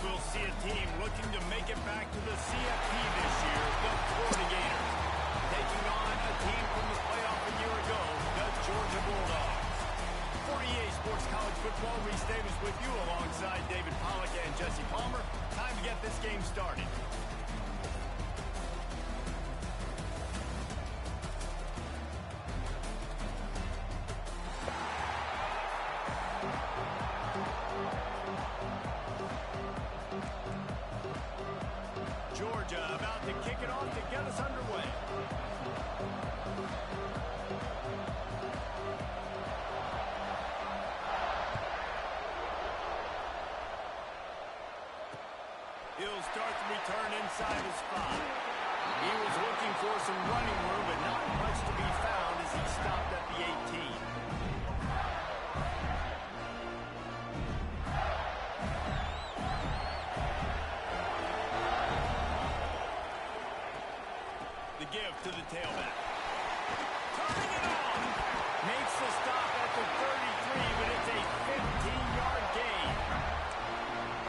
we'll see a team looking to make it back to the CFP this year, the Florida Gators, taking on a team from the playoff a year ago, the Georgia Bulldogs. For EA Sports College Football, Reese Davis with you alongside David Pollack and Jesse Palmer. Time to get this game started. Georgia about to kick it off to get us underway. He'll start the return inside his 5. He was looking for some running room, but not much to be found as he stopped at the 18. The give to the tailback. Turning it on. Makes the stop at the 33, but it's a 15-yard gain.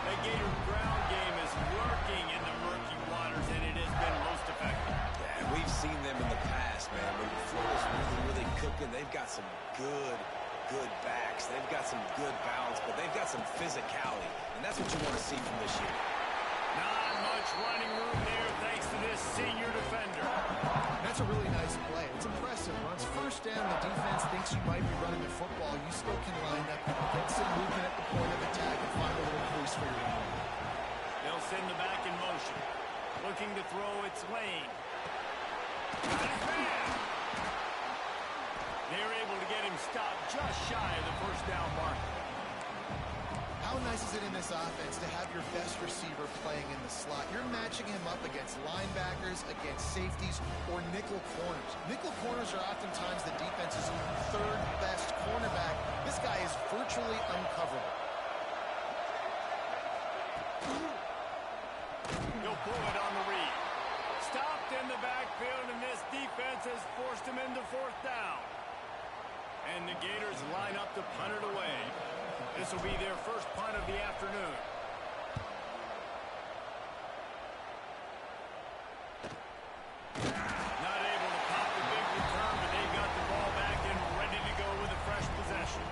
The Gator ground game is lurking in the murky waters, and it has been most effective. Yeah, and we've seen them in the past, man. When Florida's really cooking, they've got some good backs. They've got some good balance, but they've got some physicality, and that's what you want to see from this year. Not much running room there thanks to this senior defender. That's a really nice play. It's impressive. Once first down, the defense thinks you might be running the football. You still can line up, get some movement at the point of attack, and find a little crease for your own. They'll send the back in motion. Looking to throw its lane. Got his man. They're able to get him stopped just shy of the first down mark. How nice is it in this offense to have your best receiver playing in the slot? You're matching him up against linebackers, against safeties, or nickel corners. Nickel corners are oftentimes the defense's third best cornerback. This guy is virtually uncoverable. He'll pull it on the read. Stopped in the backfield, and this defense has forced him into fourth down. And the Gators line up to punt it away. This will be their first punt of the afternoon. Not able to pop the big return, but they've got the ball back and ready to go with a fresh possession.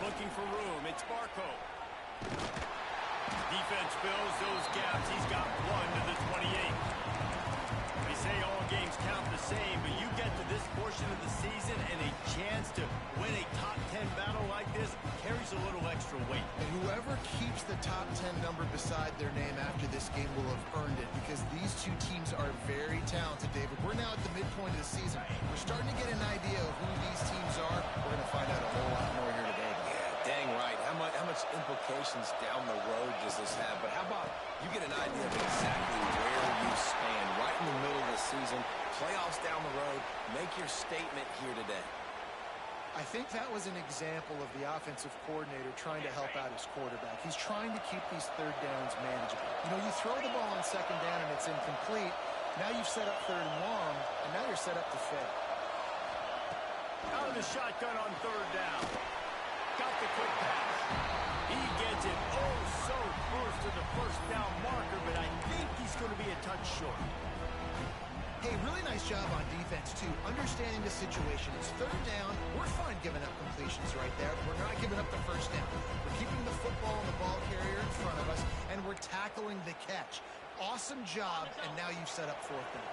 Looking for room, it's Barco. Defense fills those gaps. He's got 1 to the 28. They say all games count the same, but you get to this portion of the season and a chance to win a top 10 battle like this carries a little extra weight. And whoever keeps the top 10 number beside their name after this game will have earned it, because these two teams are very talented, David. We're now at the midpoint of the season. We're starting to get an idea of who these teams are. We're going to find out a whole lot more here today. Dang right. How much implications down the road does this have? But how about you get an idea of exactly where you stand right in the middle of the season, playoffs down the road, make your statement here today. I think that was an example of the offensive coordinator trying to help out his quarterback. He's trying to keep these third downs manageable. You know, you throw the ball on second down and it's incomplete. Now you've set up third and long, and now you're set up to fail. Out of the shotgun on third down. Got the quick pass. He gets it so close to the first down marker, but I think he's going to be a touch short. Hey, really nice job on defense, too. Understanding the situation. It's third down. We're fine giving up completions right there. We're not giving up the first down. We're keeping the football and the ball carrier in front of us, and we're tackling the catch. Awesome job, and now you've set up fourth down.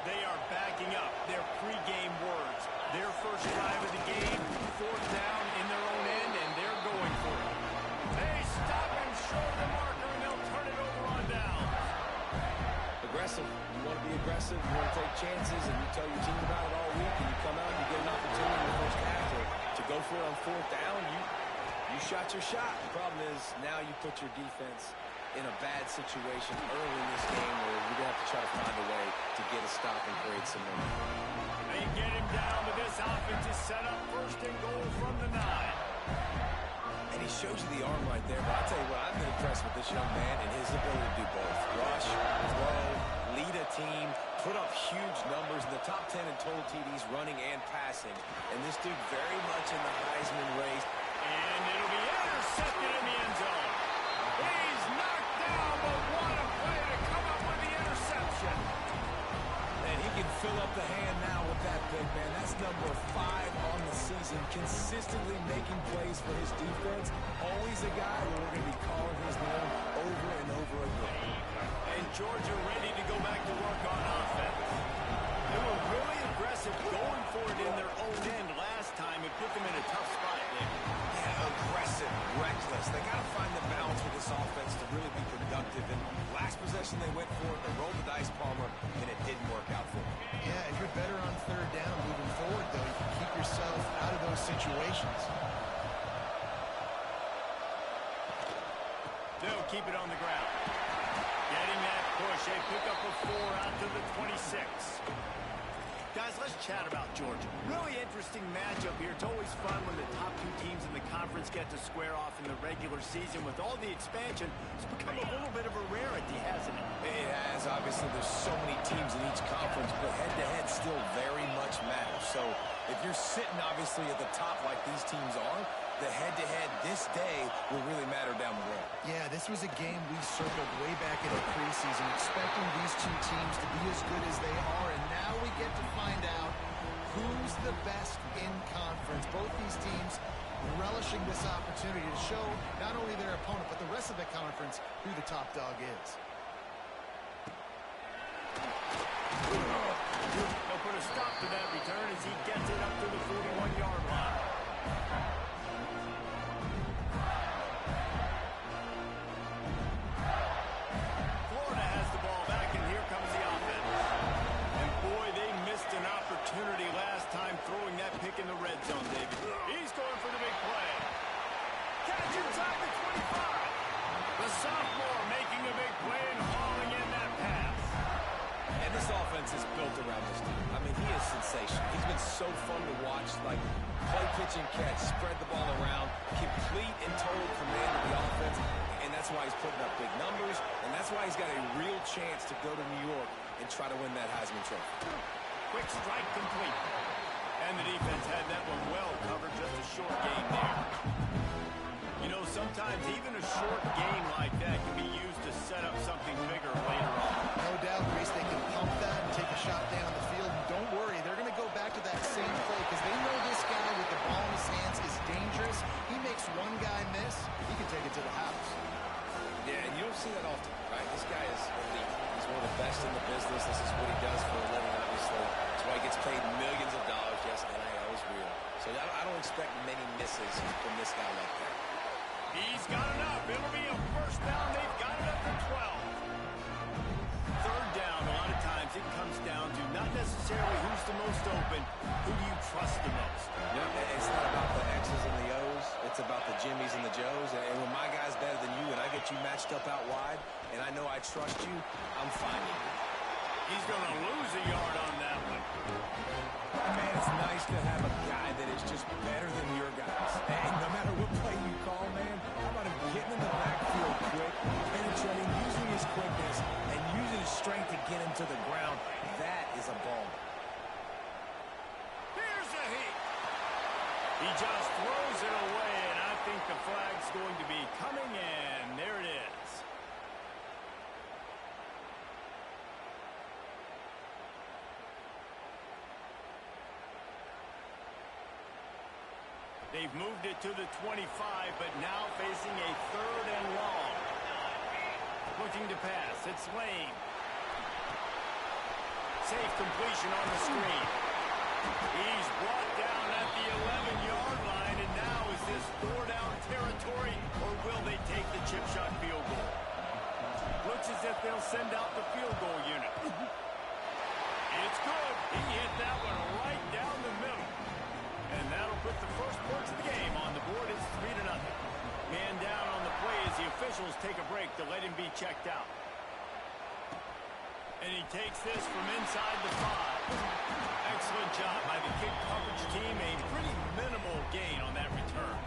They are backing up their pregame words. Their first drive of the game, fourth down in their own end, and they're going for it. They stop him short of the marker, and they'll turn it over on down. Aggressive. You want to be aggressive. You want to take chances, and you tell your team about it all week, and you come out and you get an opportunity in the first half to go for it on fourth down. You shot your shot. The problem is now you put your defense in a bad situation early in this game where you're going to have to try to find a way to get a stop and create some momentum. They get him down, but this offense is set up first and goal from the 9. And he shows you the arm right there. But I'll tell you what, I've been impressed with this young man and his ability to do both. Rush, throw, lead a team, put up huge numbers in the top 10 in total TDs running and passing. And this dude very much in the Heisman race. And it'll be intercepted in the end zone. He's knocked down, but what a play to come up with the interception. And he can fill up the hand now with that big man. That's number 5 on the season, consistently making plays for his defense. Always a guy where we're going to be calling his name over and over again. And Georgia ready to go back to work on offense. They were really aggressive going for it in their own end last time. It put them in a tough spot, Nick. Yeah, aggressive, reckless. They got to find the balance with this offense to really be productive. And last possession they went for it, they rolled the dice, Palmer, and it didn't work out for them. Yeah, if you're better on third down moving forward, though, you can keep yourself out of those situations. They'll keep it on the ground. Getting that push. They pick up a 4 out to the 26. Guys, let's chat about Georgia. Really interesting matchup here. It's always fun when the top 2 teams in the conference get to square off in the regular season. With all the expansion, it's become a little bit of a rarity, hasn't it? It has. Obviously, there's so many teams in each conference, but head-to-head still very much matters. So if you're sitting, obviously, at the top like these teams are, the head-to-head this day will really matter down the road. Yeah, this was a game we circled way back in the preseason, expecting these 2 teams to be as good as they are, and now we get to find out who's the best in conference. Both these teams relishing this opportunity to show not only their opponent, but the rest of the conference who the top dog is. They'll put a stop to that return as he gets it up to the 41-yard line. Florida has the ball back, and here comes the offense. And boy, they missed an opportunity last time throwing that pick in the red zone, David. He's going for the big play. Catch inside the 25. The sophomore making a big play and hauling in that pass. And this offense is built around this dude. I mean, he is sensational. He's been so fun to watch, like play, pitch, and catch, spread the ball around, complete and total command of the offense, and that's why he's putting up big numbers, and that's why he's got a real chance to go to New York and try to win that Heisman Trophy. Quick strike complete. And the defense had that one well covered, just a short game there. You know, sometimes even a short game like that can be used to set up something bigger later on. No doubt, Reese, they can pump that and take a shot down the field. And don't worry, they're going to go back to that same play because they know this guy with the ball in his hands is dangerous. He makes one guy miss, he can take it to the house. Yeah, and you don't see that often, right? This guy is elite. He's one of the best in the business. This is what he does for a living, obviously. That's why he gets paid millions of dollars. Yes, NIL is real. So I don't expect many misses from this guy like that. He's got enough. It'll be a first down. They've got it up to 12. Third down, a lot of times it comes down to not necessarily who's the most open, who do you trust the most? No, it's not about the X's and the O's. It's about the Jimmies and the Joes. And when my guy's better than you and I get you matched up out wide and I know I trust you, I'm finding you. He's going to lose a yard on that one. Man, it's nice to have a guy that is just better than your guys. And no matter what play you call, man, how about him getting in the backfield quick, penetrating, using his quickness, and using his strength to get him to the ground. That is a ball. Here's a hit. He just throws it away, and I think the flag's going to be coming in. There it is. They've moved it to the 25, but now facing a third and long. Looking to pass. It's Lane. Safe completion on the screen. He's brought down at the 11-yard line, and now is this 4-down territory, or will they take the chip shot field goal? Looks as if they'll send out the field goal unit. It's good. He hit that one right down the middle. And that'll put the first points of the game on the board. It's 3-0. Man down on the play as the officials take a break to let him be checked out. And he takes this from inside the 5. Excellent job by the kick coverage team. A pretty minimal gain on that return.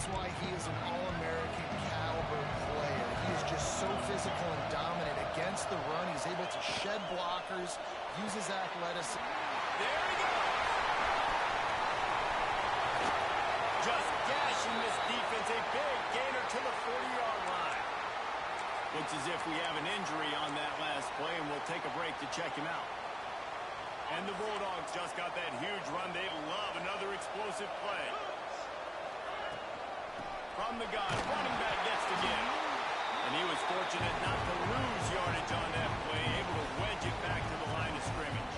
That's why he is an All-American caliber player. He is just so physical and dominant against the run. He's able to shed blockers, use his athleticism. There he goes. Just gashing this defense. A big gainer to the 40-yard line. Looks as if we have an injury on that last play, and we'll take a break to check him out. And the Bulldogs just got that huge run. They love another explosive play. From the gun, running back gets the give. And he was fortunate not to lose yardage on that play, able to wedge it back to the line of scrimmage.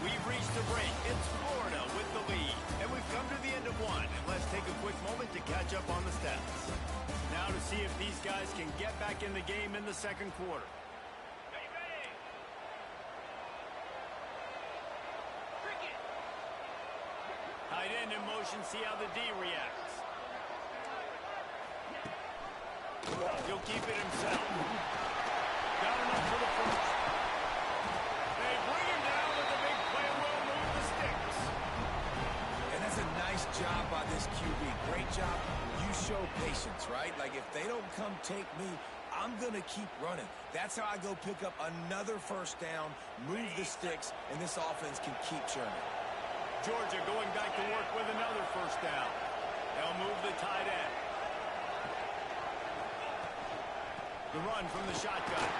We've reached a break. It's Florida with the lead. And we've come to the end of one. And let's take a quick moment to catch up on the stats. Now to see if these guys can get back in the game in the second quarter. Tight end in motion, see how the D reacts. He'll keep it himself. Got enough for the first. They bring him down with the big play, will move the sticks. And that's a nice job by this QB. Great job. You show patience, right? Like, if they don't come take me, I'm going to keep running. That's how I go pick up another first down, move the sticks, and this offense can keep churning. Georgia going back to work with another first down. They'll move the tight end. The run from the shotgun.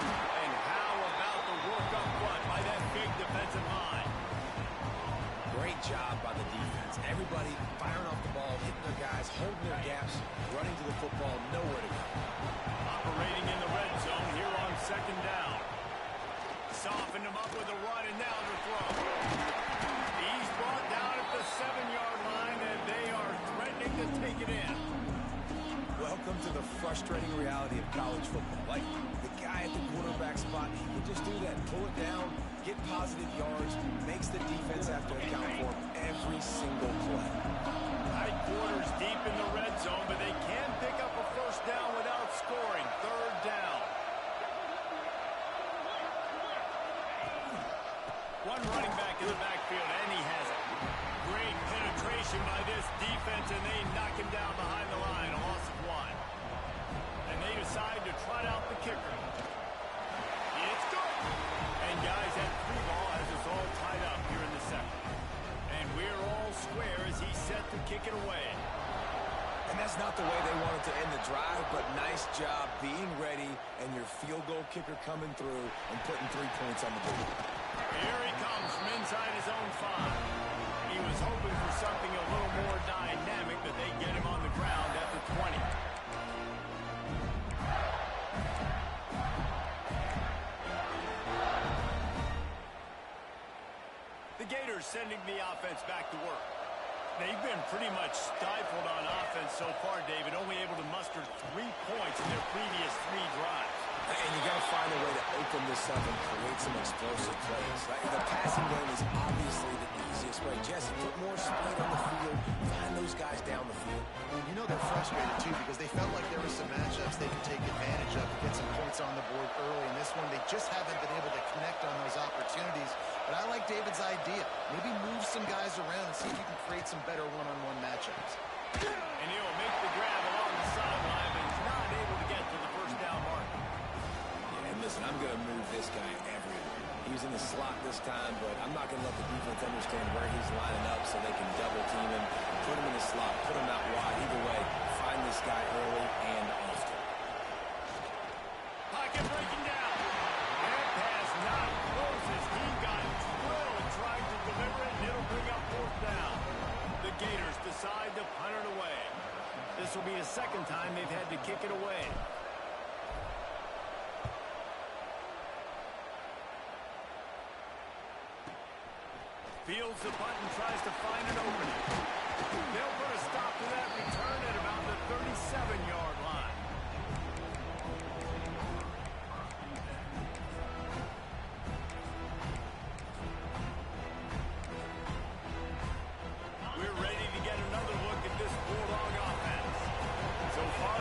And how about the work up front by that big defensive line? Great job by the defense. Everybody firing off the ball, hitting their guys, holding their gaps, running to the football, nowhere to go. Operating in the red zone here on second down. Softened him up with a run, and now the throw. He's brought down at the 7-yard line, and they are threatening to take it in. Welcome to the frustrating reality of college football. Like, the guy at the quarterback spot, he can just do that. Pull it down, get positive yards, makes the defense have to account for him every single play. Tight quarters deep in the red zone, but they can pick up a first down without scoring. Third down. One running back in the backfield, and he has it. Great penetration by this defense, and they knock him down behind the line, a loss of 1. And they decide to trot out the kicker. It's good. And guys, that free ball has us all tied up here in the second. And we're all square as he's set to kick it away. And that's not the way they wanted to end the drive, but nice job being ready and your field goal kicker coming through and putting 3 points on the board. Here he comes from inside his own 5. He was hoping for something a little more dynamic, but they get him on the ground at the 20. The Gators sending the offense back to work. They've been pretty much stifled on offense so far, David, only able to muster 3 points in their previous 3 drives. And you got to find a way to open this up and create some explosive plays. The passing game is obviously the easiest way. Jesse, put more speed on the field. Find those guys down the field. You know they're frustrated, too, because they felt like there were some matchups they could take advantage of and get some points on the board early. In this one, they just haven't been able to connect on those opportunities. But I like David's idea. Maybe move some guys around and see if you can create some better one-on-one matchups. And he'll make the grab along the sideline, but he's not able to get to the first down mark. Yeah, and listen, I'm going to move this guy everywhere. He's in the slot this time, but I'm not going to let the defense understand where he's lining up so they can double team him, put him in the slot, put him out wide. Either way, find this guy early and often. Pocket breaking down. That pass not closes. He got drilled trying to deliver it, and it'll bring up fourth down. The Gators decide to punt it away. This will be the second time they've had to kick it away. Fields the punt and tries to find an opening. They'll put a stop to that return at about the 37-yard line. We're ready to get another look at this Bulldog offense. So far,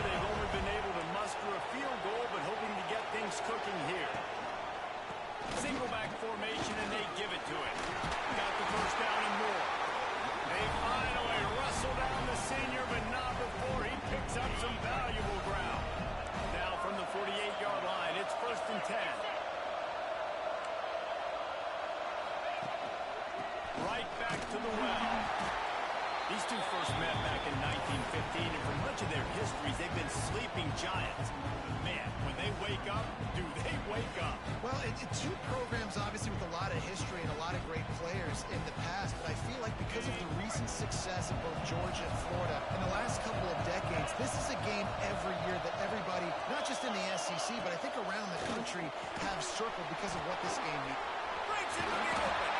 Giants. Man, when they wake up, do they wake up? Well, two programs obviously with a lot of history and a lot of great players in the past, but I feel like because of the recent success of both Georgia and Florida in the last couple of decades, this is a game every year that everybody, not just in the SEC, but I think around the country, have circled because of what this game means. Breaks into the open.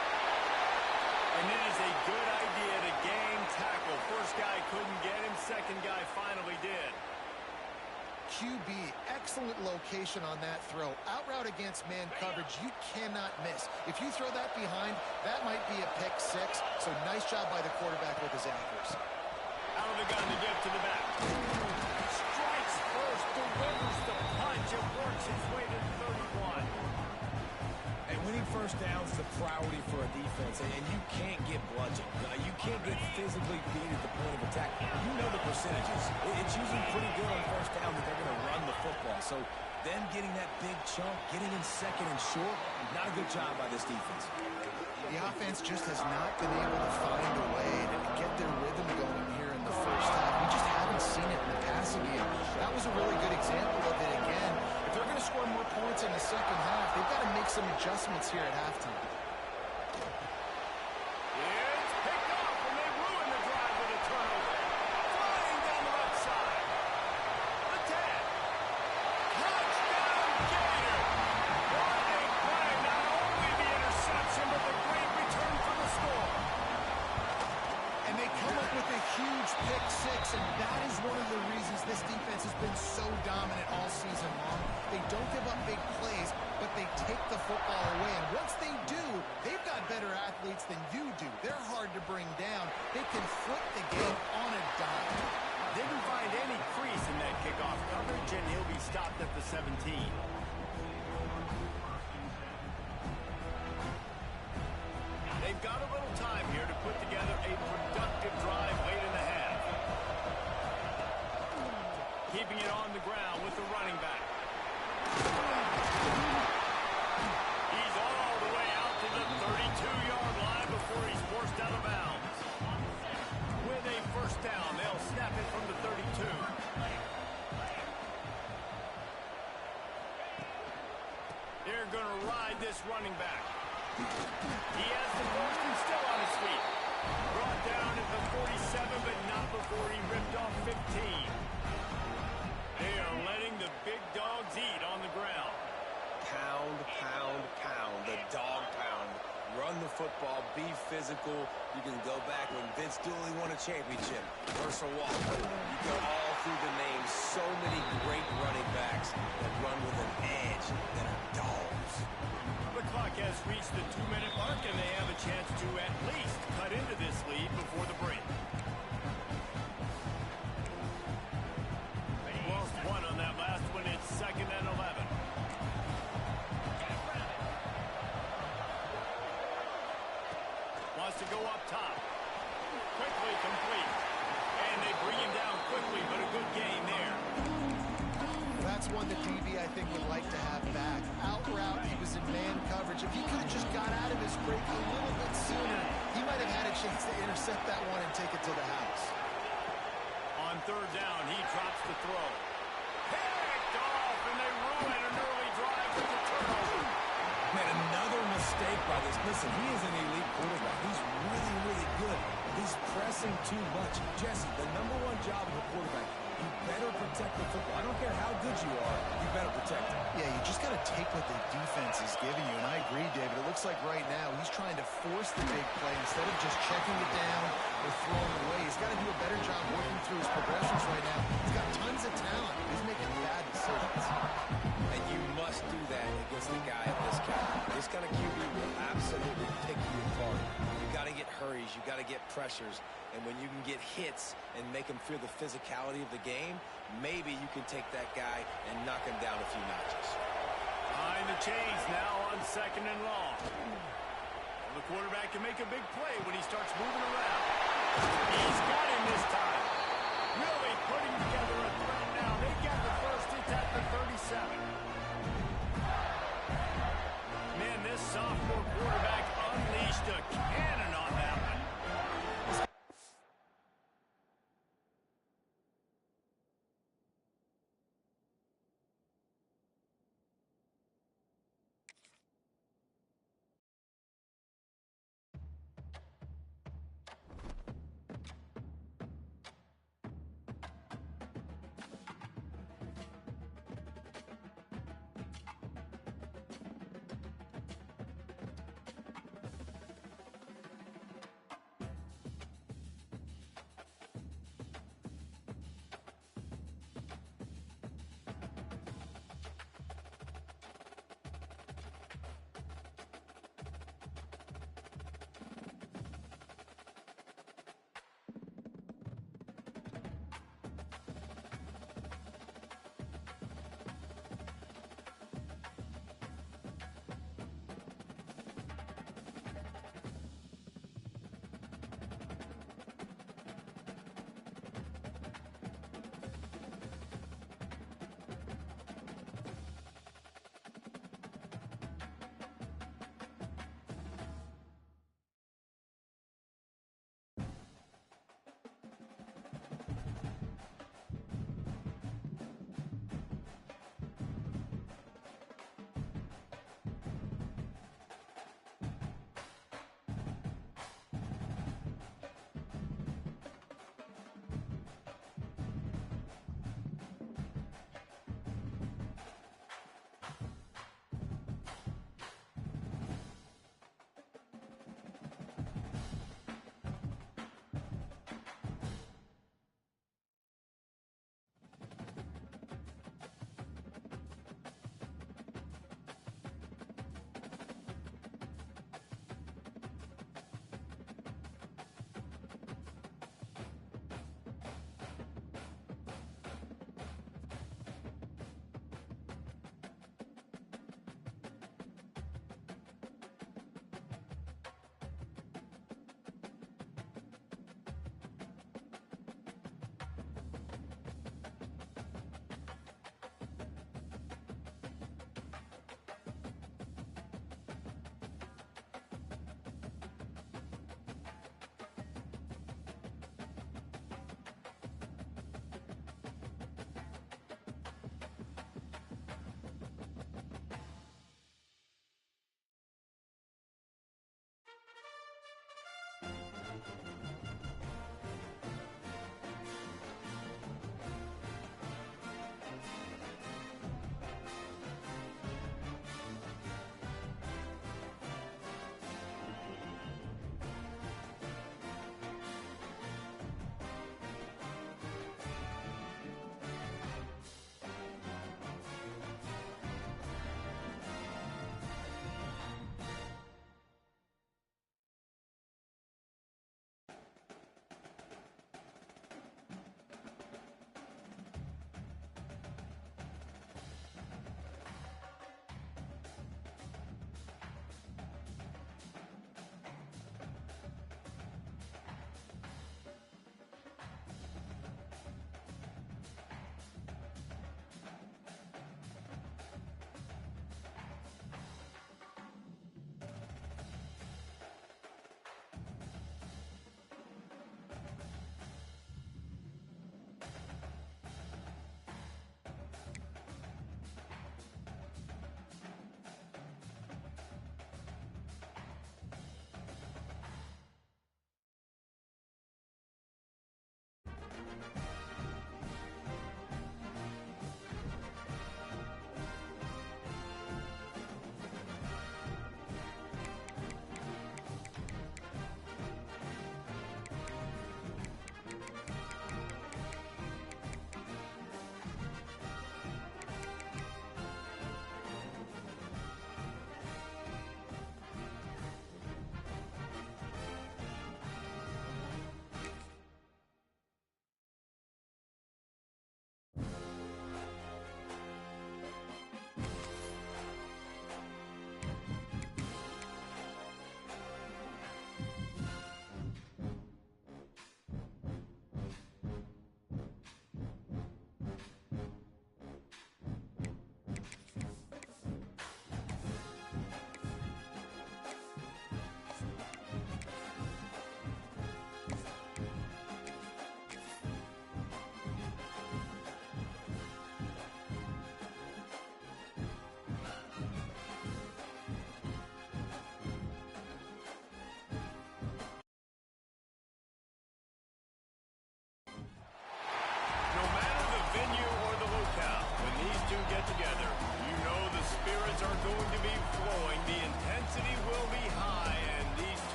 And it is a good idea to game tackle. First guy couldn't get him, second guy finally did. QB, excellent location on that throw. Out route against man coverage, you cannot miss. If you throw that behind, that might be a pick six. So nice job by the quarterback with his accuracy. Out of the gun to give to the back. Strikes first, delivers the punch, and works his way to 31. And winning first downs is a priority for a defense, and you can't get bludgeoned. You can't get physically beat at the point of attack. You know the percentages. It's usually pretty good on first down that they're going to run the football. So them getting that big chunk, getting in second and short, not a good job by this defense. The offense just has not been able to find a way to get their rhythm going here in the first half. We just haven't seen it in the passing game. That was a really good example of it again. If they're going to score more points in the second half, they've got to make some adjustments here at halftime. It's picked off, and they ruin the drive with a turnover. Flying down the left side. The 10. Touchdown, Gator. What a play. Not only the interception, but the great return for the score. And they come up with a huge pick six, and that is one of the reasons this defense has been so dominant all season long. They don't give up big plays, but they take the football away. And once they do, they've got better athletes than you do. They're hard to bring down. They can flip the game on a dime. Didn't find any crease in that kickoff coverage, and he'll be stopped at the 17. They've got a little time here to put together a productive drive late in the half. Keeping it on the ground with the running back. He's all the way out to the 32-yard line before he's forced out of bounds. With a first down, they'll snap it from the 32. They're going to ride this running back. He has the first and still on his feet. Brought down at the 47, but not before he ripped off 15. They are letting the big dogs eat on the ground. Pound, pound, pound. The dog pound. Run the football. Be physical. You can go back when Vince Dooley won a championship. Herschel Walker. You go all through the names. So many great running backs that run with an edge that are dogs. The clock has reached the 2-minute mark, and they have a chance to at least cut into this lead before the break. They lost one on that last one. It's 2nd and 11. Wants to go up top. Quickly complete. And they bring him down quickly, but a good gain there. That's one that DB, I think, would like to have back. Out route, he was in man coverage. If he could have just got out of his break a little bit sooner, he might have had a chance to intercept that one and take it to the house. On 3rd down, he drops the throw. Picked off, and they ruin an early drive with the turnover. Man, another mistake by this. Listen, he is an elite quarterback. He's really, really good. He's pressing too much. Jesse, the #1 job of a quarterback, you better protect the football. I don't care how good you are, you better protect it. Yeah, you just got to take what the defense is giving you, and I agree, David. It looks like right now he's trying to force the big play instead of just checking it down or throwing it away. He's got to do a better job working through his progressions right now. He's got tons of talent. He's making bad decisions. And you must do that against a guy of this caliber. This kind of QB will absolutely pick you apart. You got to get hurries. You got to get pressures. And when you can get hits and make him feel the physicality of the game, maybe you can take that guy and knock him down a few notches. Behind the chains now on 2nd and long. The quarterback can make a big play when he starts moving around. He's got him this time. Really putting together a threat now. They got the first. It's at the 37. Man, this sophomore quarterback unleashed a cannon on that one.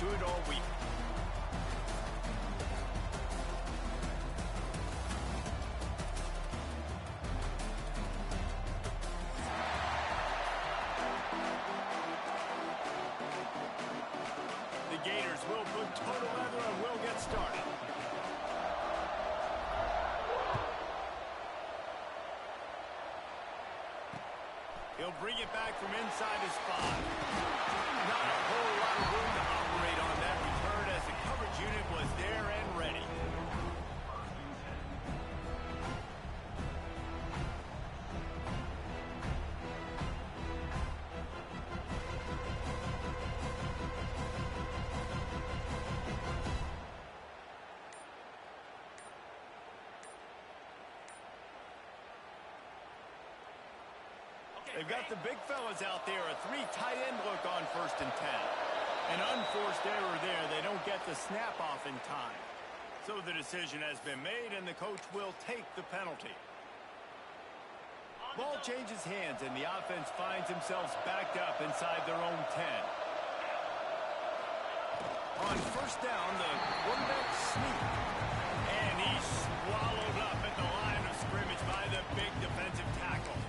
to it all week. The Gators will put total leather and will get started. He'll bring it back from inside his 5. Not a whole lot of room to operate on that return as the coverage unit was there and ready. They've got the big fellas out there, a 3 tight end look on 1st and 10. An unforced error there. They don't get the snap off in time. So the decision has been made, and the coach will take the penalty. Ball changes hands, and the offense finds themselves backed up inside their own 10. On 1st down, the quarterback sneak. And he's swallowed up at the line of scrimmage by the big defensive tackle.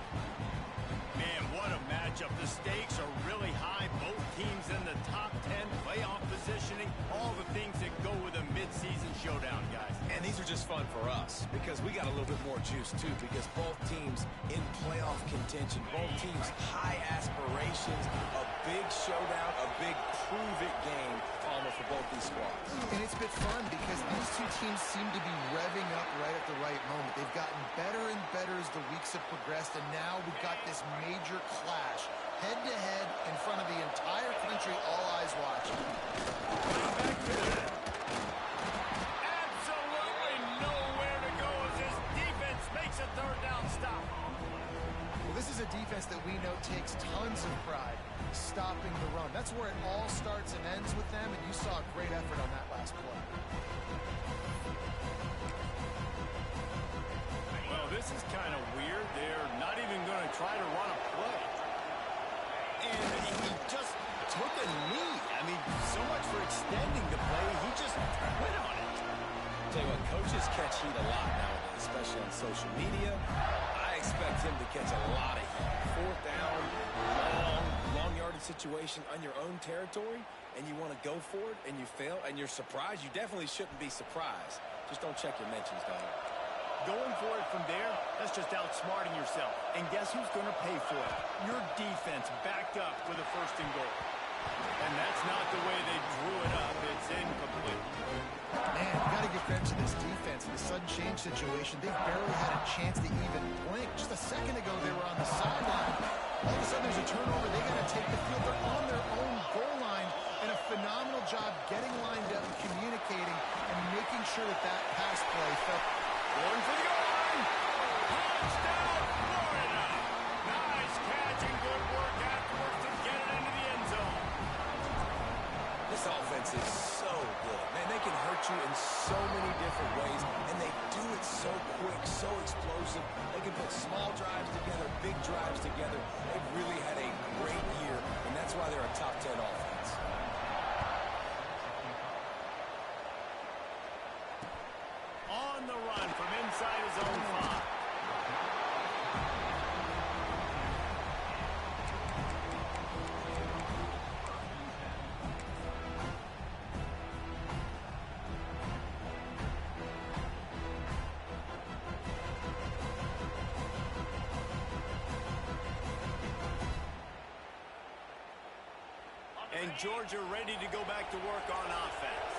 Man, what a matchup. The stakes are really high. Both teams in the top 10, playoff positioning, all the things that go with a midseason showdown, guys. And these are just fun for us because we got a little bit more juice, too, because both teams in playoff contention, both teams high aspirations, a big showdown, a big prove-it game almost for both these squads. And it's been fun because these two teams seem to be revving up right at the right moment. They've gotten better and better as the weeks have progressed, and now we've got this major clash, head-to-head, in front of the entire country, all eyes watching. Absolutely nowhere to go as his defense makes a 3rd down stop. Well, this is a defense that we know takes tons of pride stopping the run. That's where it all starts and ends with them, and you saw a great effort on that last play. Well, this is kind of weird. They're not even going to try to run a play. And he just took a knee. I mean, so much for extending the play. He just went on it. Tell you what, coaches catch heat a lot nowadays, especially on social media. I expect him to catch a lot of heat. 4th down, long yardage situation on your own territory, and you want to go for it, and you fail, and you're surprised. You definitely shouldn't be surprised. Just don't check your mentions, dog. Going for it from there, that's just outsmarting yourself. And guess who's going to pay for it? Your defense backed up with a 1st and goal. And that's not the way they drew it up. It's incomplete. Man, you got to give credit to this defense. In the sudden change situation, they barely had a chance to even blink. Just a second ago, they were on the sideline. All of a sudden, there's a turnover. They got to take the field. They're on their own goal line, and a phenomenal job getting lined up and communicating and making sure that that pass play felt. Going for the goal line. Touchdown, Florida. Nice catch and good work afterwards to get it into the end zone. This offense is so good. Man, they can hurt you in so many different ways, and they do it so quick, so explosive. They can put small drives together, big drives together. They've really had a great year, and that's why they're a top 10 offense. On the run from inside his own 5. And Georgia ready to go back to work on offense.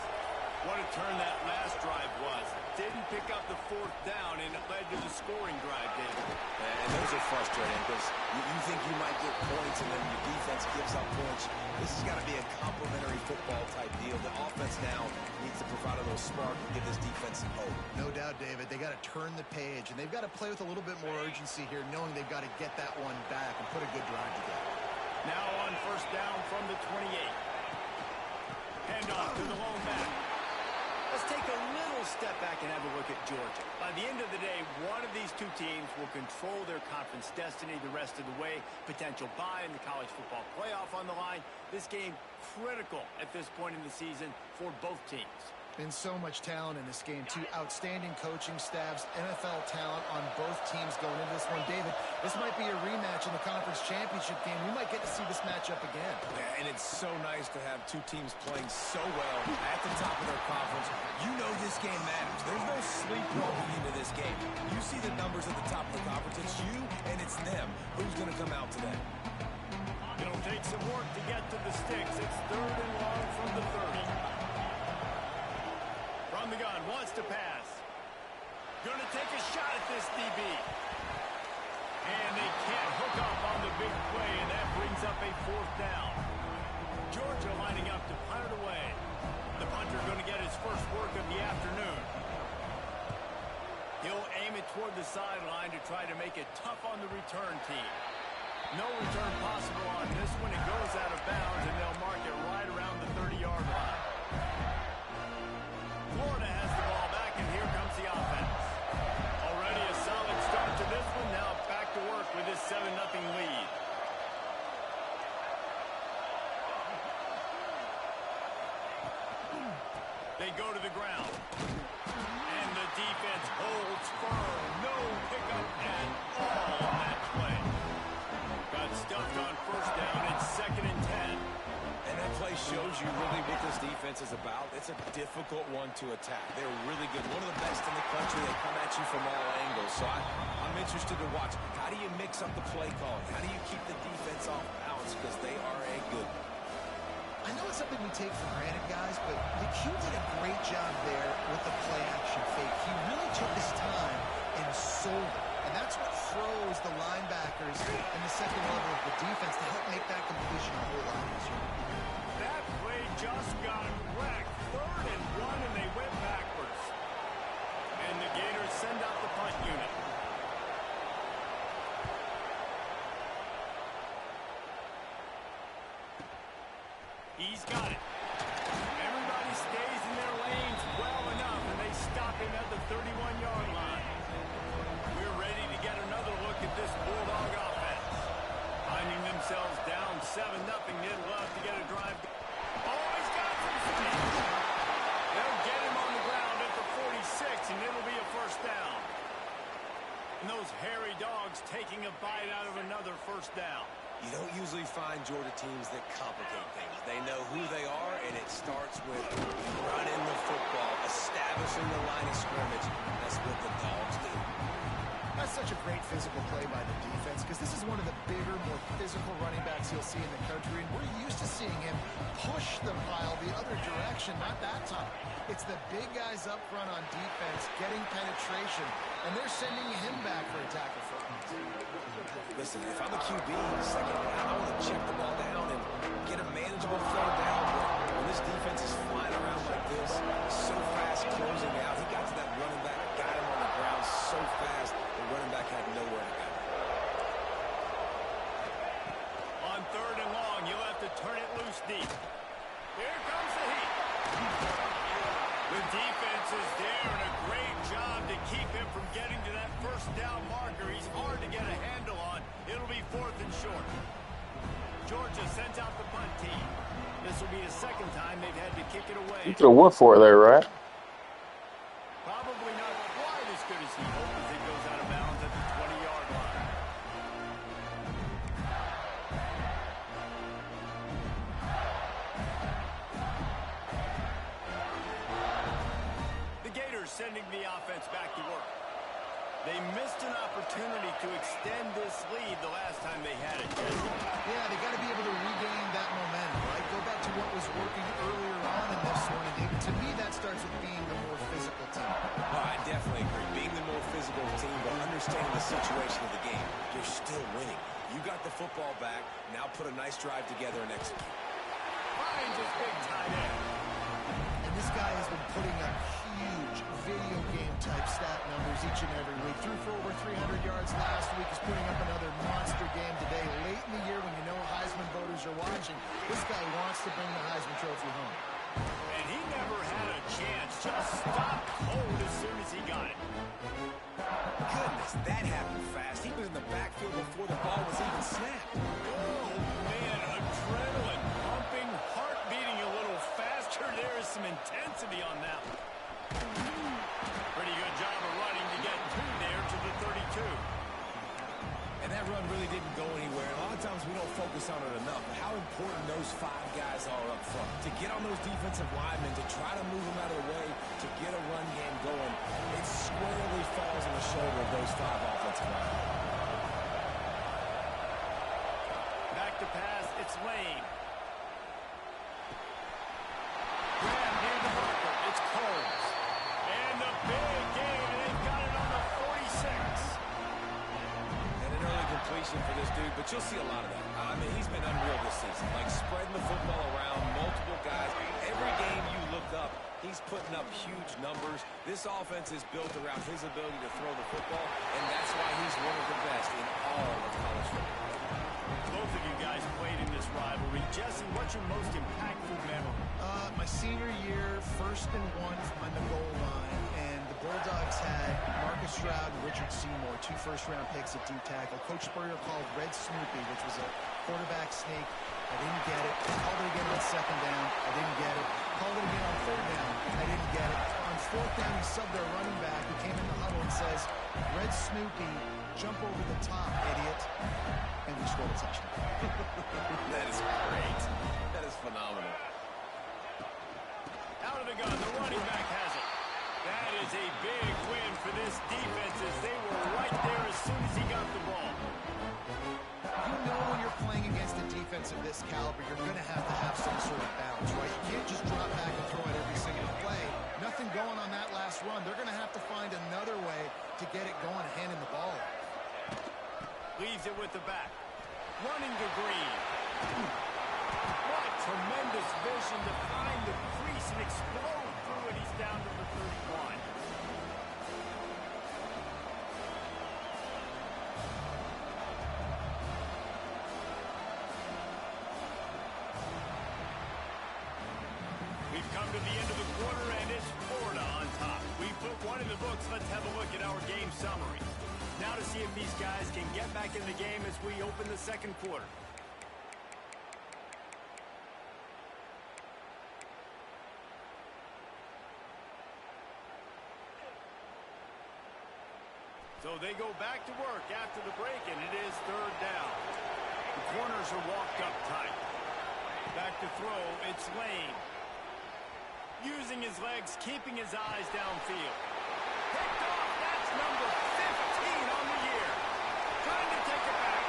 What a turn that last drive was. Didn't pick up the 4th down, and it led to the scoring drive, David. And those are frustrating because you think you might get points, and then your defense gives up points. This has got to be a complementary football type deal. The offense now needs to provide a little spark and give this defense some hope. No doubt, David. They got to turn the page, and they've got to play with a little bit more urgency here, knowing they've got to get that one back and put a good drive together. Now on 1st down from the 28. Hand off to the lone back. Let's take a little step back and have a look at Georgia. By the end of the day, one of these two teams will control their conference destiny the rest of the way. Potential bye in the college football playoff on the line. This game critical at this point in the season for both teams. And so much talent in this game, too. Outstanding coaching staffs, NFL talent on both teams going into this one. David, this might be a rematch in the conference championship game. We might get to see this matchup again. Yeah, and it's so nice to have two teams playing so well at the top of their conference. You know this game matters. There's no sleepwalking into this game. You see the numbers at the top of the conference. It's you and it's them. Who's going to come out today? It'll take some work to get to the sticks. It's 3rd and long from the 30. From the gun, wants to pass. Going to take a shot at this DB. And they can't hook up on the big play, and that brings up a 4th down. Georgia lining up to punt it away. The punter going to get his first work of the afternoon. He'll aim it toward the sideline to try to make it tough on the return team. No return possible on this one. It goes out of bounds, and they'll mark it right around the 30-yard line. Florida has the ball back, and here comes the offense. Already a solid start to this one. Now back to work with this 7-0 lead. They go to the ground. And the defense holds firm. No pickup at all on that play. Got stuffed on 1st down. It's 2nd and 10. And that play shows you really what this defense is about. It's a difficult one to attack. They're really good. One of the best in the country. They come at you from all angles. So I'm interested to watch. How do you mix up the play calling? How do you keep the defense off balance? Because they are a good one. I know it's something we take for granted, guys, but the Q did a great job there with the play-action fake. He really took his time and sold it. And that's what froze the linebackers in the second level of the defense to help make that completion a whole lot easier. That play just got wrecked. 3rd and 1, and they went backwards. And the Gators send out the punt unit. He's got it. Everybody stays in their lanes well enough, and they stop him at the 31-yard line. We're ready to get another look at this Bulldog offense. Finding themselves down 7-0, they'd love to get a drive. Oh, he's got some speed. They'll get him on the ground at the 46, and it'll be a 1st down. And those hairy dogs taking a bite out of another 1st down. You don't usually find Georgia teams that complicate things. They know who they are, and it starts with running the football, establishing the line of scrimmage. That's what the Dogs do. That's such a great physical play by the defense because this is one of the bigger, more physical running backs you'll see in the country, and we're used to seeing him push the pile the other direction, not that time. It's the big guys up front on defense getting penetration, and they're sending him back for a tackle for us. Listen, if I'm a QB, second round, I want to check the ball down and get a manageable third down. But when this defense is flying around like this, so fast closing out, he got to that running back, got him on the ground so fast, the running back had nowhere to go. On 3rd and long, you'll have to turn it loose deep. Here comes the heat. The defense is there, and a great job to keep him from getting to that 1st down marker. He's hard to get a handle on. It'll be 4th and short. Georgia sends out the punt team. This will be the 2nd time they've had to kick it away. You could have went for it there, right? Probably not quite as good as he hoped as it goes out of bounds at the 20-yard line. The Gators sending the offense back to work. They missed an opportunity to extend this lead the last time they had it. Yeah, they got to be able to regain that momentum, right? Go back to what was working earlier on in this one. And to me, that starts with being the more physical team. Oh, I definitely agree. Being the more physical team, but understanding the situation of the game. You're still winning. You got the football back. Now put a nice drive together and execute. Finds his big tight end. And this guy has been putting up huge video game type stat numbers each and every week. Threw for over 300 yards last week. He's putting up another monster game today. Late in the year when you know Heisman voters are watching, this guy wants to bring the Heisman Trophy home. And he never had a chance. Just stopped cold as soon as he got it. Goodness, that happened fast. He was in the backfield before the ball was even snapped. Oh, man, adrenaline pumping, heart beating a little faster. There is some intensity on that one. Pretty good job of running to get two there to the 32. And that run really didn't go anywhere. A lot of times we don't focus on it enough, but how important those five guys are up front. To get on those defensive linemen, to try to move them out of the way, to get a run game going, it squarely falls on the shoulder of those five offensive linemen. Back to pass, it's Lane. Grab near the marker, it's Combs. And the big gain, and they've got it on the 46. And an early completion for this dude, but you'll see a lot of that. I mean, he's been unreal this season, like spreading the football around, multiple guys. Every game you look up, he's putting up huge numbers. This offense is built around his ability to throw the football, and that's why he's one of the best in all of college football. Both of you guys played in this rivalry. Jesse, what's your most impactful memory? My senior year, 1st and 1 on the goal line, and the Bulldogs had Marcus Stroud and Richard Seymour, 2 first-round picks at D tackle. Coach Spurrier called Red Snoopy, which was a quarterback sneak. I didn't get it. Called it again on 2nd down. I didn't get it. Called it again on 3rd down. I didn't get it. On 4th down, he subbed their running back, who came in the huddle and says, Red Snoopy, jump over the top, idiot. And we scored a touchdown. That is great. That is phenomenal. Out of the gun, the running back has it. That is a big win for this defense as they were right there as soon as he got the ball. You know when you're playing against a defense of this caliber, you're going to have some sort of balance, right? You can't just drop back and throw it every single play. Nothing going on that last run. They're going to have to find another way to get it going, handing the ball. Leaves it with the back. Running to Green. What tremendous vision to find the crease and explode through it. He's down to the 31. We've come to the end of the quarter, and it's Florida on top. We put one in the books. Let's have a look at our game summary. Now to see if these guys can get back in the game as we open the second quarter. So they go back to work after the break, and it is 3rd down. The corners are walked up tight. Back to throw, it's Lane. Using his legs, keeping his eyes downfield. Picked off, that's number 15 on the year. Trying to take it back.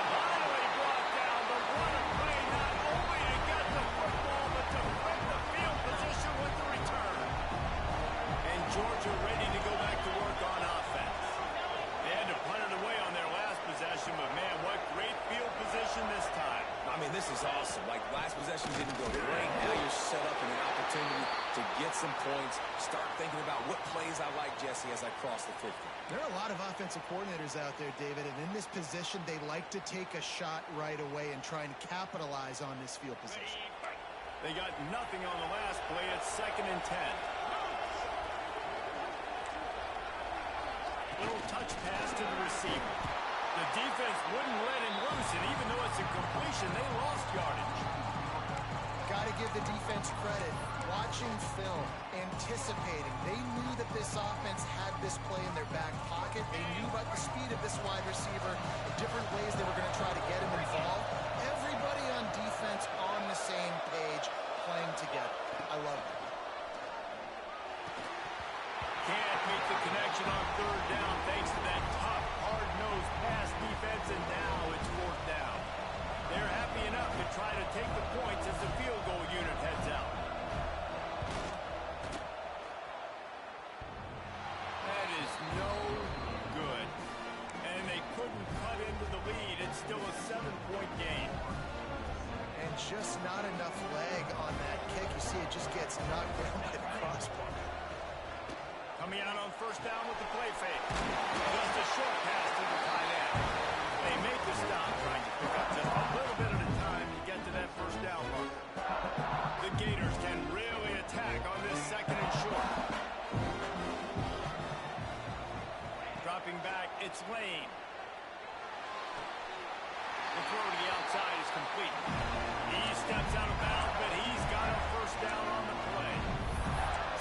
Finally brought down the runner play, not only to get the football, but to win the field position with the return. And Georgia ready to go back to work on offense. They had to punt it away on their last possession, but man, what great field position this time. I mean, this is awesome. Like, last possession didn't go great. Now you're set up in an opportunity to get some points. Start thinking about what plays I like, Jesse, as I cross the 50. There are a lot of offensive coordinators out there, David, and in this position, they like to take a shot right away and try and capitalize on this field position. They got nothing on the last play. It's 2nd and 10. Little touch pass to the receiver. The defense wouldn't let him loose, and even though it's a completion, they lost yardage. Got to give the defense credit. Watching film, anticipating. They knew that this offense had this play in their back pocket. They knew about the speed of this wide receiver, the different ways they were going to try to get him involved. Everybody on defense on the same page, playing together. I love it. Can't make the connection on 3rd down thanks to that tough, hard-nosed pass defense, and now it's 4th down. They're happy enough to try to take the points as the field goal unit heads out. That is no good. And they couldn't cut into the lead. It's still a 7-point game. And just not enough leg on that kick. You see it just gets knocked down by the crossbar. Coming out on 1st down with the play fake. Just a short pass to the tight end. They make the stop, trying to pick up just a little bit at a time to get to that 1st down marker. The Gators can really attack The throw to the outside is complete. He steps out of bounds, but he's got a first down on the play.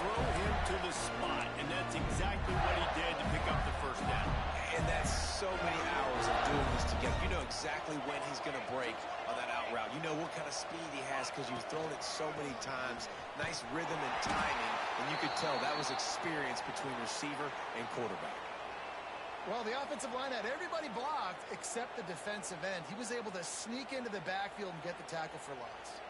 Throw him to the spot, and that's exactly what he did to pick up the first down. And that's so many hours of doing this together. You know exactly when he's going to break on that out route. You know what kind of speed he has because you've thrown it so many times. Nice rhythm and timing, and you could tell that was experience between receiver and quarterback. Well, the offensive line had everybody blocked except the defensive end. He was able to sneak into the backfield and get the tackle for loss.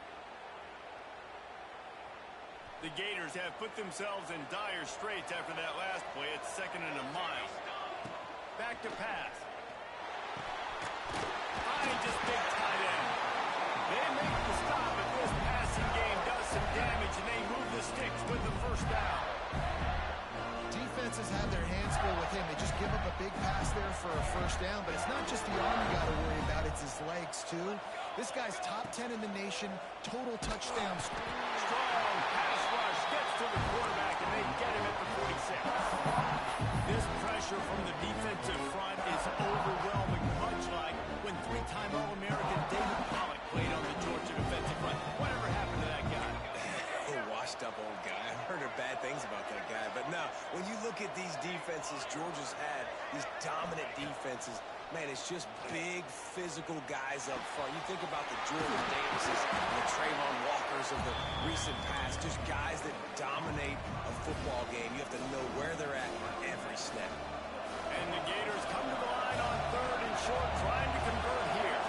The Gators have put themselves in dire straits after that last play. It's 2nd and a mile. Back to pass. Finds this big tight end. They make the stop, but this passing game does some damage, and they move the sticks with the first down. Defenses have their hands full with him. They just give up a big pass there for a first down, but it's not just the arm you got to worry about, it's his legs, too. This guy's top 10 in the nation, total touchdowns. Strong pass rush gets to the quarterback, and they get him at the 46. This pressure from the defensive front is overwhelming, much like when three-time All-American David Pollock played on the Georgia defensive front. Whatever happened to that guy? Washed-up old guy. I've heard bad things about that guy. But no, when you look at these defenses Georgia's had, these dominant defenses, man, it's just big, physical guys up front. You think about the Jordan Davises and the Trayvon Walkers of the recent past, just guys that dominate a football game. You have to know where they're at every snap. And the Gators come to the line on 3rd and short, trying to convert here.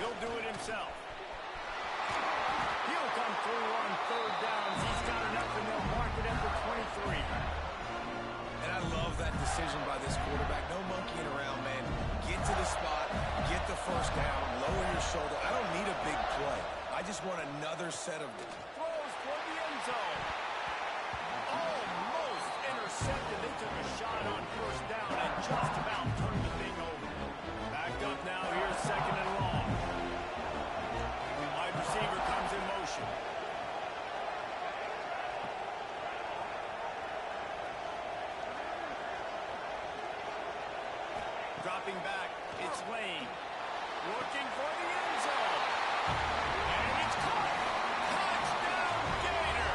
He'll do it himself. He'll come through on 3rd downs. He's got enough, and they'll mark it at the 23. And I love that decision by this quarterback. No monkeying around, man. Get to the spot, get the first down, lower your shoulder. I don't need a big play. I just want another set of throws for the end zone. Almost intercepted. They took a shot on first down and just about turned the thing over. Backed up now. Here's 2nd and long. Wide receiver comes in motion. Dropping back, it's Lane. Looking for the end zone. And it's caught. Touchdown, Gator!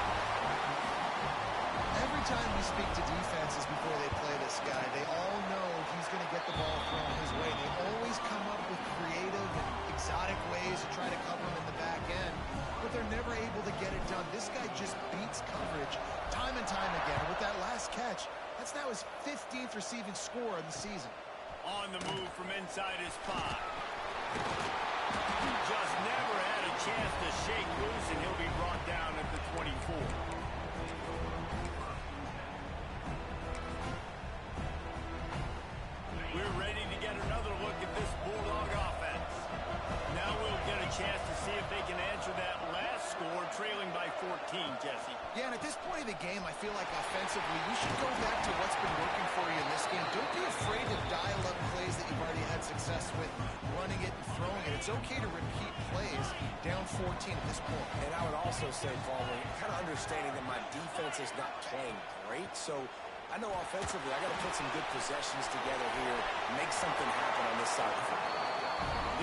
Every time we speak to defenses before they play this guy, they all know he's going to get the ball thrown his way. They always come up with creative and exotic ways to try to cover him in the back end, but they're never able to get it done. This guy just beats coverage time and time again. With that last catch, that's now his 15th receiving score of the season. On the move from inside his 5. He just never had a chance to shake loose, and he'll be brought down at the 24. We're ready to get another look at this Bulldog offense. Now we'll get a chance to see if they can answer that last score, trailing by 14, Jesse. Yeah, and at this point of the game, I feel like offensively, you should go back to what's been working for you in this game. Don't be afraid to dial up plays that you've already had success with, running it and throwing it. It's okay to repeat plays down 14 at this point. And I would also say, following, kind of understanding that my defense is not playing great, so I know offensively I got to put some good possessions together here, make something happen on this side of the field.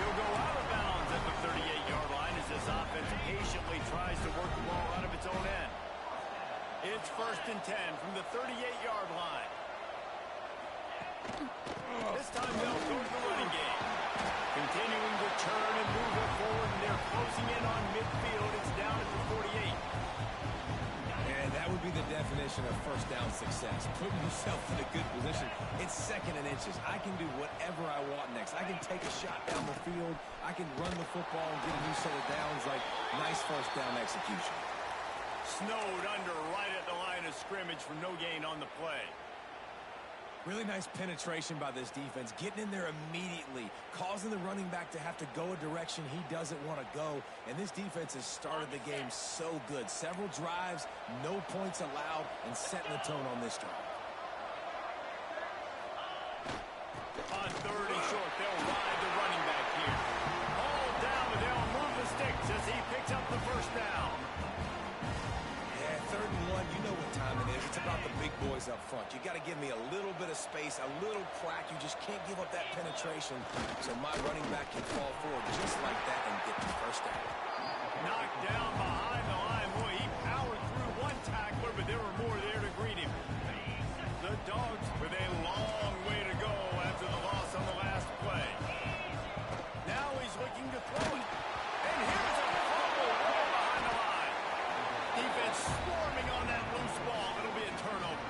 He'll go out of bounds at the 38-yard line as this offense patiently tries to work the ball out of its own end. It's 1st and 10 from the 38-yard line. This time they'll go to the running game. Continuing to turn and move it forward, and they're closing in on midfield. It's down at the 48. And that would be the definition of first down success. Putting yourself in a good position. It's 2nd and inches. I can do whatever I want next. I can take a shot down the field. I can run the football and get a new set of downs. Like, nice first down execution. Snowed under right at the line of scrimmage for no gain on the play. Really nice penetration by this defense, getting in there immediately, causing the running back to have to go a direction he doesn't want to go. And this defense has started the game so good. Several drives, no points allowed, and setting the tone on this drive. On 3rd and short, they'll ride the running back here. All down, but they'll move the sticks as he picks up the first down. Yeah, 3rd and 1, you know what time it is. It's about the big boys up front. You got to give me a little bit of space, a little crack. You just can't give up that penetration so my running back can fall forward just like that and get the first down. Knocked down behind the line. Boy, he powered through one tackler, but there were more there to greet him. The Dogs with a long way to go after the loss on the last play. Now he's looking to throw it. And here's a fumble way behind the line. Defense swarming on that loose ball. It'll be a turnover.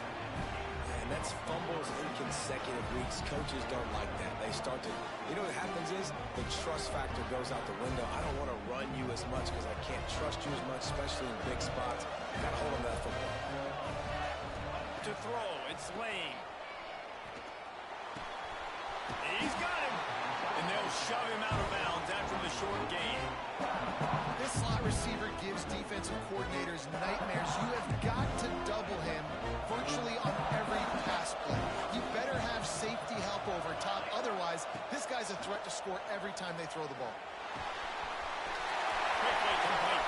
And that's fumbles in consecutive weeks. Coaches don't like that. They start to, you know what happens is the trust factor goes out the window. I don't want to run you as much because I can't trust you as much, especially in big spots. You got to hold on to that football. To throw, it's Lane. He's got him. And they'll shove him out of bounds after the short gain. This slot receiver gives defensive coordinators nightmares. You have got to double him virtually on every pass play. You better have safety help over top. Otherwise, this guy's a threat to score every time they throw the ball. Quickly complete.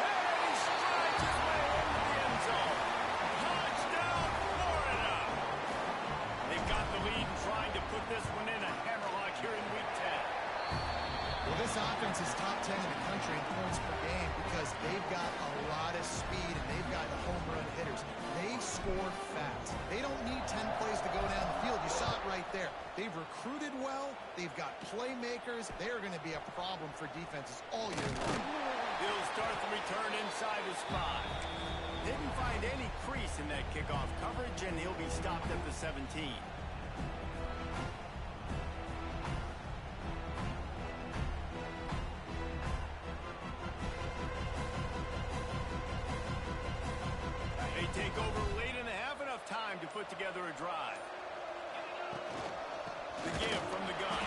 And he strides his way into the end zone. Touchdown, Florida. They've got the lead and trying to put this one in a hammerlock here in Week 10. Well, this offense is top 10 in the country in points per game because they've got a lot of speed and they've got the home run hitters. They score fast. They don't need 10 plays to go down the field. You saw it right there. They've recruited well. They've got playmakers. They're going to be a problem for defenses all year long. He'll start the return inside his 5. Didn't find any crease in that kickoff coverage, and he'll be stopped at the 17. They take over late in the half, enough time to put together a drive. The give from the gun.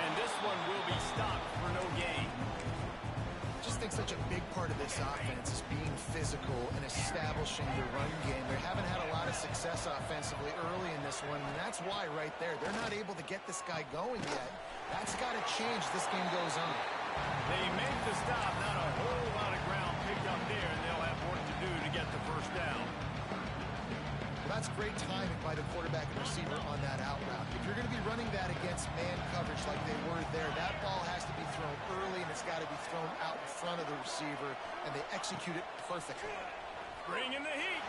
And this one will be stopped for no gain. I just think such a big part of this offense is being physical and establishing your run game. They haven't had a lot of success offensively early in this one, and that's why right there. They're not able to get this guy going yet. That's got to change as this game goes on. They make the stop. Not a whole lot of ground picked up there, and they'll have work to do to get the first down. Well, that's great timing by the quarterback and receiver on that out route. If you're going to be running that against man coverage like they were there, that ball has to be thrown early, and it's got to be thrown out in front of the receiver, and they execute it perfectly. Bring in the heat.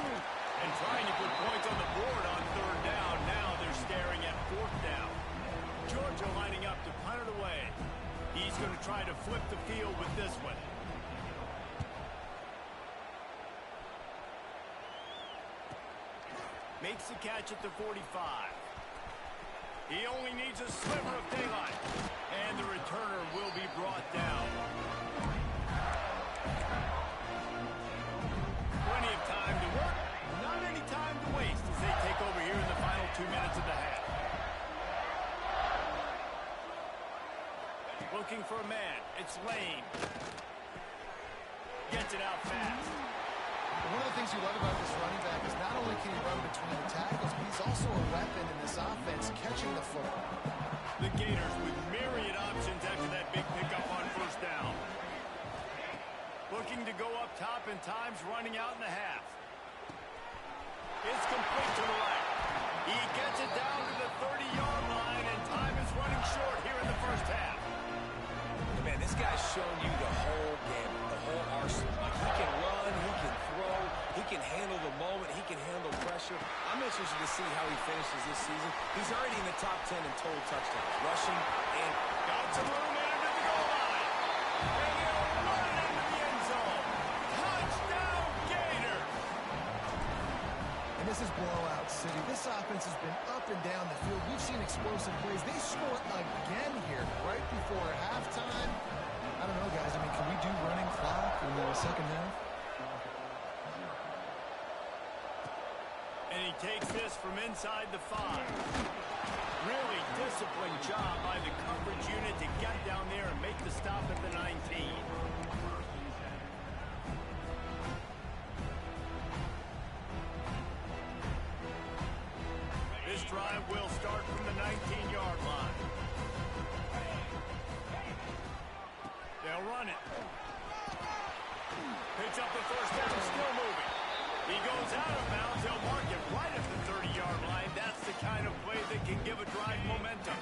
And trying to put points on the board on third down. Now they're staring at fourth down. Georgia lining up to punt it away. He's going to try to flip the field with this one. Makes the catch at the 45. He only needs a sliver of daylight. And the returner will be brought down. Plenty of time to work. Not any time to waste as they take over here in the final 2 minutes of the half. Looking for a man. It's Lane. Gets it out fast. One of the things you love about this running back is not only can he run between the tackles, but he's also a weapon in this offense catching the football. The Gators with myriad options after that big pickup on first down. Looking to go up top and times running out in the half. It's complete to the right. He gets it down to the 30-yard line, and time is running short here in the first half. Man, this guy's shown you the whole game, the whole arsenal. Like, he can run, he can throw, he can handle the moment, he can handle pressure. I'm interested to see how he finishes this season. He's already in the top 10 in total touchdowns, rushing and got some room into the goal line. And he'll run it into the end zone. Touchdown, Gators! And this is blowout city. This offense has been up and down the field. We've seen explosive plays. They score again here right before halftime. I don't know, guys. I mean, can we do running clock in the second half? And he takes this from inside the 5. Really disciplined job by the coverage unit to get down there and make the stop at the 19. This drive will start from the 19-yard line. They'll run it. Pitch Picks up the first down, still moving. He goes out of bounds. He'll mark it right at the 30-yard line. That's the kind of play that can give a drive momentum.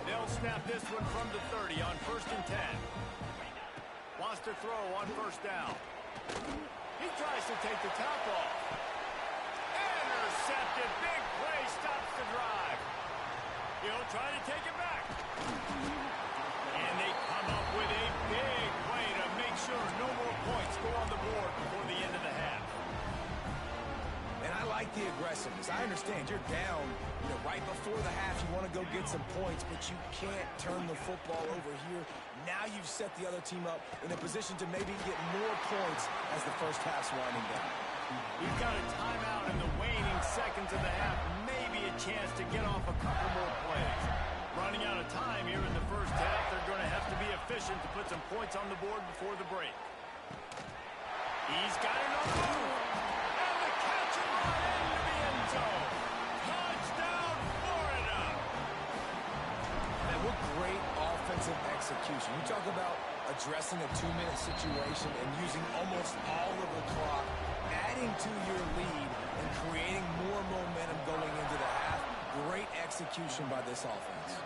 They'll snap this one from the 30 on 1st and 10. Wants to throw on 1st down. He tries to take the top off. Intercepted. Big play stops the drive. He'll try to take it back. And they come up with a big play to make sure no more points go on the board before the end of the half. And I like the aggressiveness. I understand you're down, right before the half. You want to go get some points, but you can't turn the football over here. Now you've set the other team up in a position to maybe get more points as the first half's winding down. We've got a timeout in the waning seconds of the half. Maybe a chance to get off a couple more plays. Running out of time here in the first half. They're going to have to be efficient to put some points on the board before the break. He's got it on the move. And the catch and run into the end zone. Touchdown, Florida. And what great offensive execution. You talk about addressing a 2-minute situation and using almost all of the clock, adding to your lead and creating more momentum going into the half. Great execution by this offense.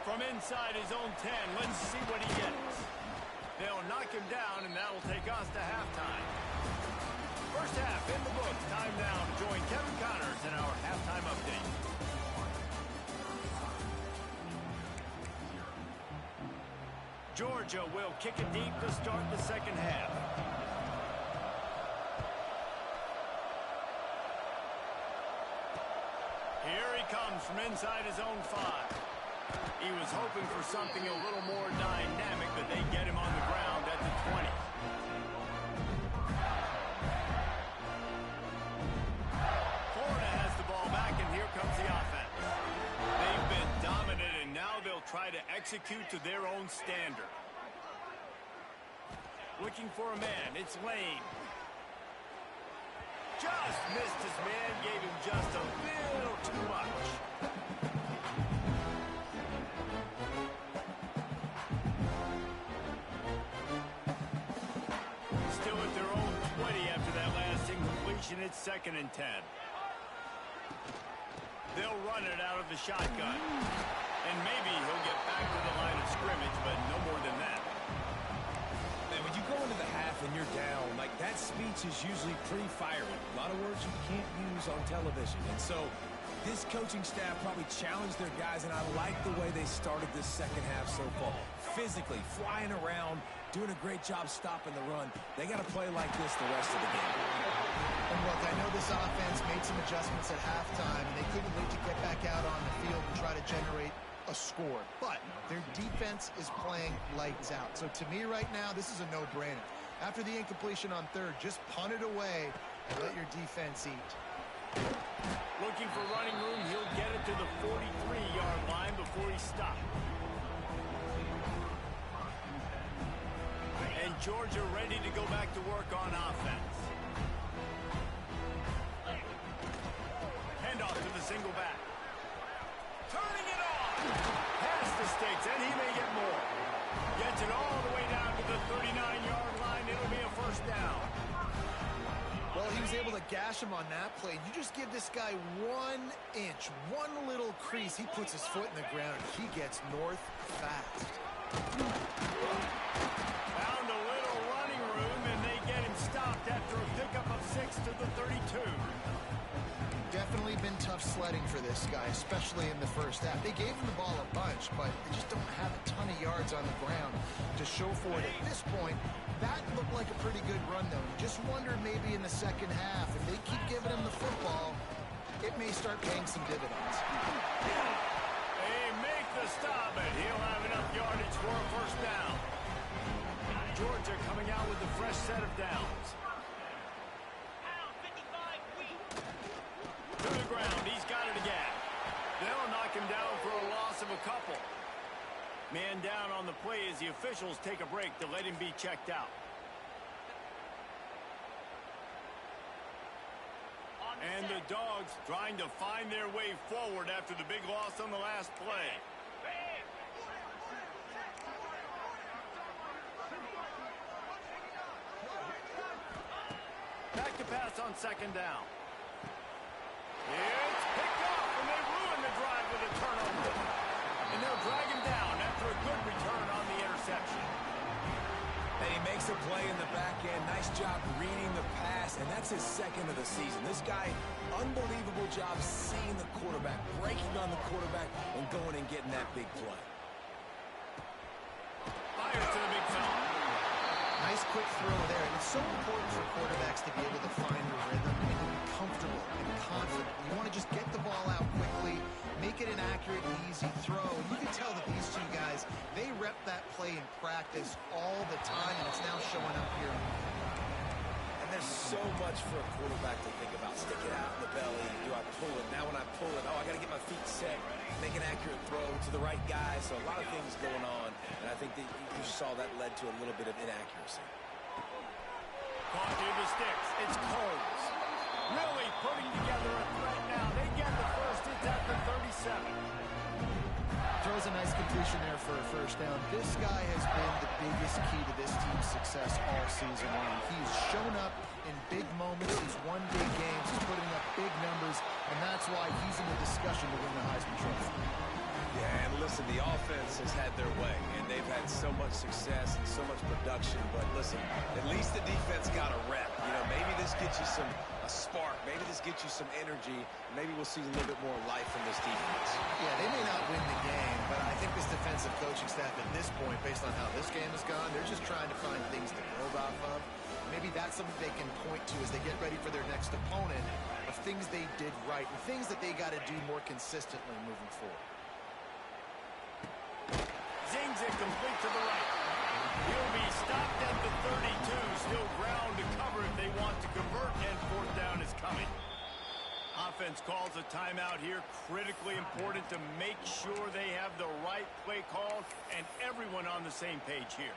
From inside his own 10, let's see what he gets. They'll knock him down, and that'll take us to halftime. First half in the books. Time now to join Kevin Connors in our halftime update. Georgia will kick it deep to start the second half. Here he comes from inside his own 5. He was hoping for something a little more dynamic, but they get him on the ground at the 20. Florida has the ball back, and here comes the offense. They've been dominant, and now they'll try to execute to their own standard. Looking for a man. It's Lane. Just missed his man, gave him just a little too much. Still at their own 20 after that last incompletion. It's 2nd and 10. They'll run it out of the shotgun. And maybe he'll get back to the line of scrimmage, but no more than that. And when you go into the half and you're down, like that speech is usually pretty fiery. A lot of words you can't use on television. And so this coaching staff probably challenged their guys, and I like the way they started this second half so far. Physically, flying around, doing a great job stopping the run. They got to play like this the rest of the game. And look, I know this offense made some adjustments at halftime, and they couldn't wait to get back out on the field and try to generate a score. But their defense is playing lights out. So to me right now, this is a no-brainer. After the incompletion on 3rd, just punt it away and let your defense eat. Looking for running room, he'll get it to the 43-yard line before he stopped. And Georgia ready to go back to work on offense. Handoff to the single back. Turning it on. Past the sticks, and he may get more. Gets it all the way down to the 39-yard line. It'll be a 1st down. Well, he was able to gash him on that play. You just give this guy 1 inch, one little crease. He puts his foot in the ground. He gets north fast. Found a little running room, and they get him stopped after a pickup of 6 to the 32. Definitely been tough sledding for this guy, especially in the first half. They gave him the ball a bunch, but they just don't have a ton of yards on the ground to show for it. At this point, that looked like a pretty good run, though. You just wondered maybe in the second half, if they keep giving him the football, it may start paying some dividends. They make the stop, and he'll have enough yardage for a 1st down. Georgia coming out with a fresh set of downs. To the ground, he's got it again. They'll knock him down for a loss of a couple. Man down on the play as the officials take a break to let him be checked out. And the Dogs trying to find their way forward after the big loss on the last play. Back to pass on second down. It's picked off, and they ruin the drive with a turnover. And they'll drag him down after a good return on the interception. And he makes a play in the back end. Nice job reading the pass, and that's his second of the season. This guy, unbelievable job seeing the quarterback, breaking on the quarterback, and going and getting that big play. Fires to the big zone. Nice quick throw there, and it's so important for quarterbacks to be able to find a rhythm and be comfortable and confident. You want to just get the ball out quickly, make it an accurate and easy throw. And you can tell that these two guys, they rep that play in practice all the time, and it's now showing up here. And there's so much for a quarterback to think about. Stick it out in the belly. Do I pull it? Now when I pull it, oh, I got to get my feet set. Make an accurate throw to the right guy. So a lot of things going on. And I think that you saw that led to a little bit of inaccuracy. Caught near the sticks. It's Coles. Really putting together a threat now. They get the first. It's at the 37. Throws a nice completion there for a first down. This guy has been the biggest key to this team's success all season long. He's shown up in big moments, these one-day games. He's putting up big numbers, and that's why he's in the discussion to win the Heisman Trophy. Yeah, and listen, the offense has had their way, and they've had so much success and so much production. But listen, at least the defense got a rep. You know, maybe this gets you a spark. Maybe this gets you some energy. Maybe we'll see a little bit more life from this defense. Yeah, they may not win the game, but I think this defensive coaching staff at this point, based on how this game has gone, they're just trying to find things to build off of. Maybe that's something they can point to as they get ready for their next opponent, of things they did right and things that they got to do more consistently moving forward. Zings it complete to the right. He'll be stopped at the 32. Still ground to cover if they want to convert, and fourth down is coming. Offense calls a timeout here. Critically important to make sure they have the right play call and everyone on the same page here.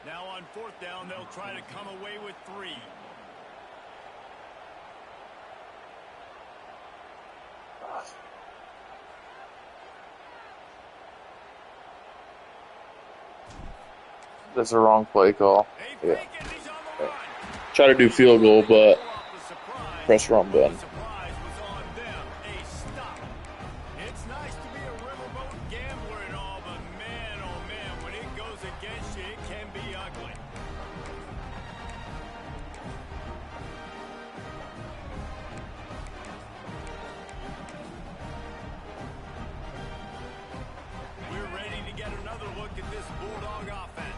Now on fourth down, they'll try to come away with 3. That's a wrong play call. Yeah. Try to do field goal, but press wrong button. It's nice to be a riverboat gambler and all, but man, oh man, when it goes against you, it can be ugly. We're ready to get another look at this Bulldog offense.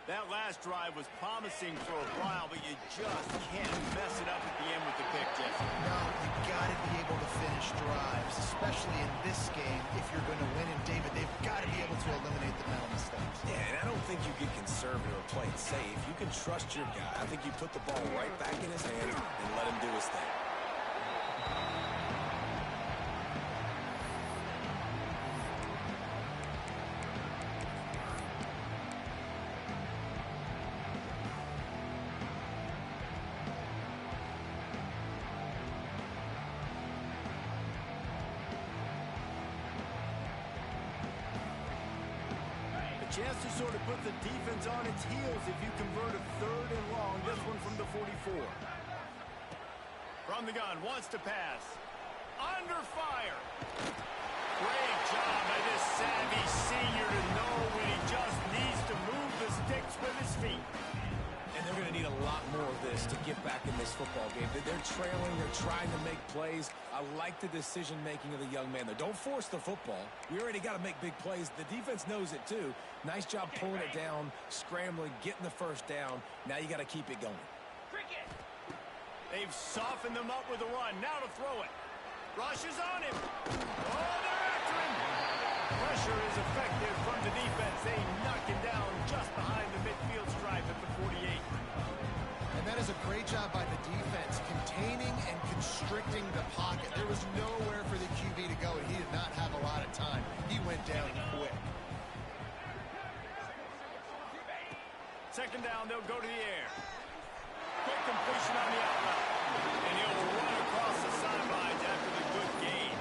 That last drive was promising for a while, but you just can't mess it up at the end with the pick, Jesse. No, you got to be able to finish drives, especially in this game. If you're going to win, and David, they've got to be able to eliminate the mental mistakes. Yeah, and I don't think you get conservative or play it safe. You can trust your guy. I think you put the ball right back in his hand and let him do his thing. Chance to sort of put the defense on its heels if you convert a third and long. This one from the 44. From the gun, wants to pass. Under fire. Great job by this savvy senior to know when he just needs to move the sticks with his feet. And they're going to need a lot more of this to get back in this football game. They're trailing. They're trying to make plays. I like the decision-making of the young man there. Don't force the football. We already got to make big plays. The defense knows it, too. Nice job pulling it down, scrambling, getting the first down. Now you got to keep it going. They've softened them up with a run. Now to throw it. Rush is on him. Oh, they're after him. Pressure is effective from the defense. They knock him down just behind the midfield stripe at the 48. And that is a great job by the defense, containing and constricting the pocket. There was nowhere for the QB to go, and he did not have a lot of time. He went down quick. Second down, they'll go to the air. Quick completion on the outlet. And he'll run across the sidelines after the good gain.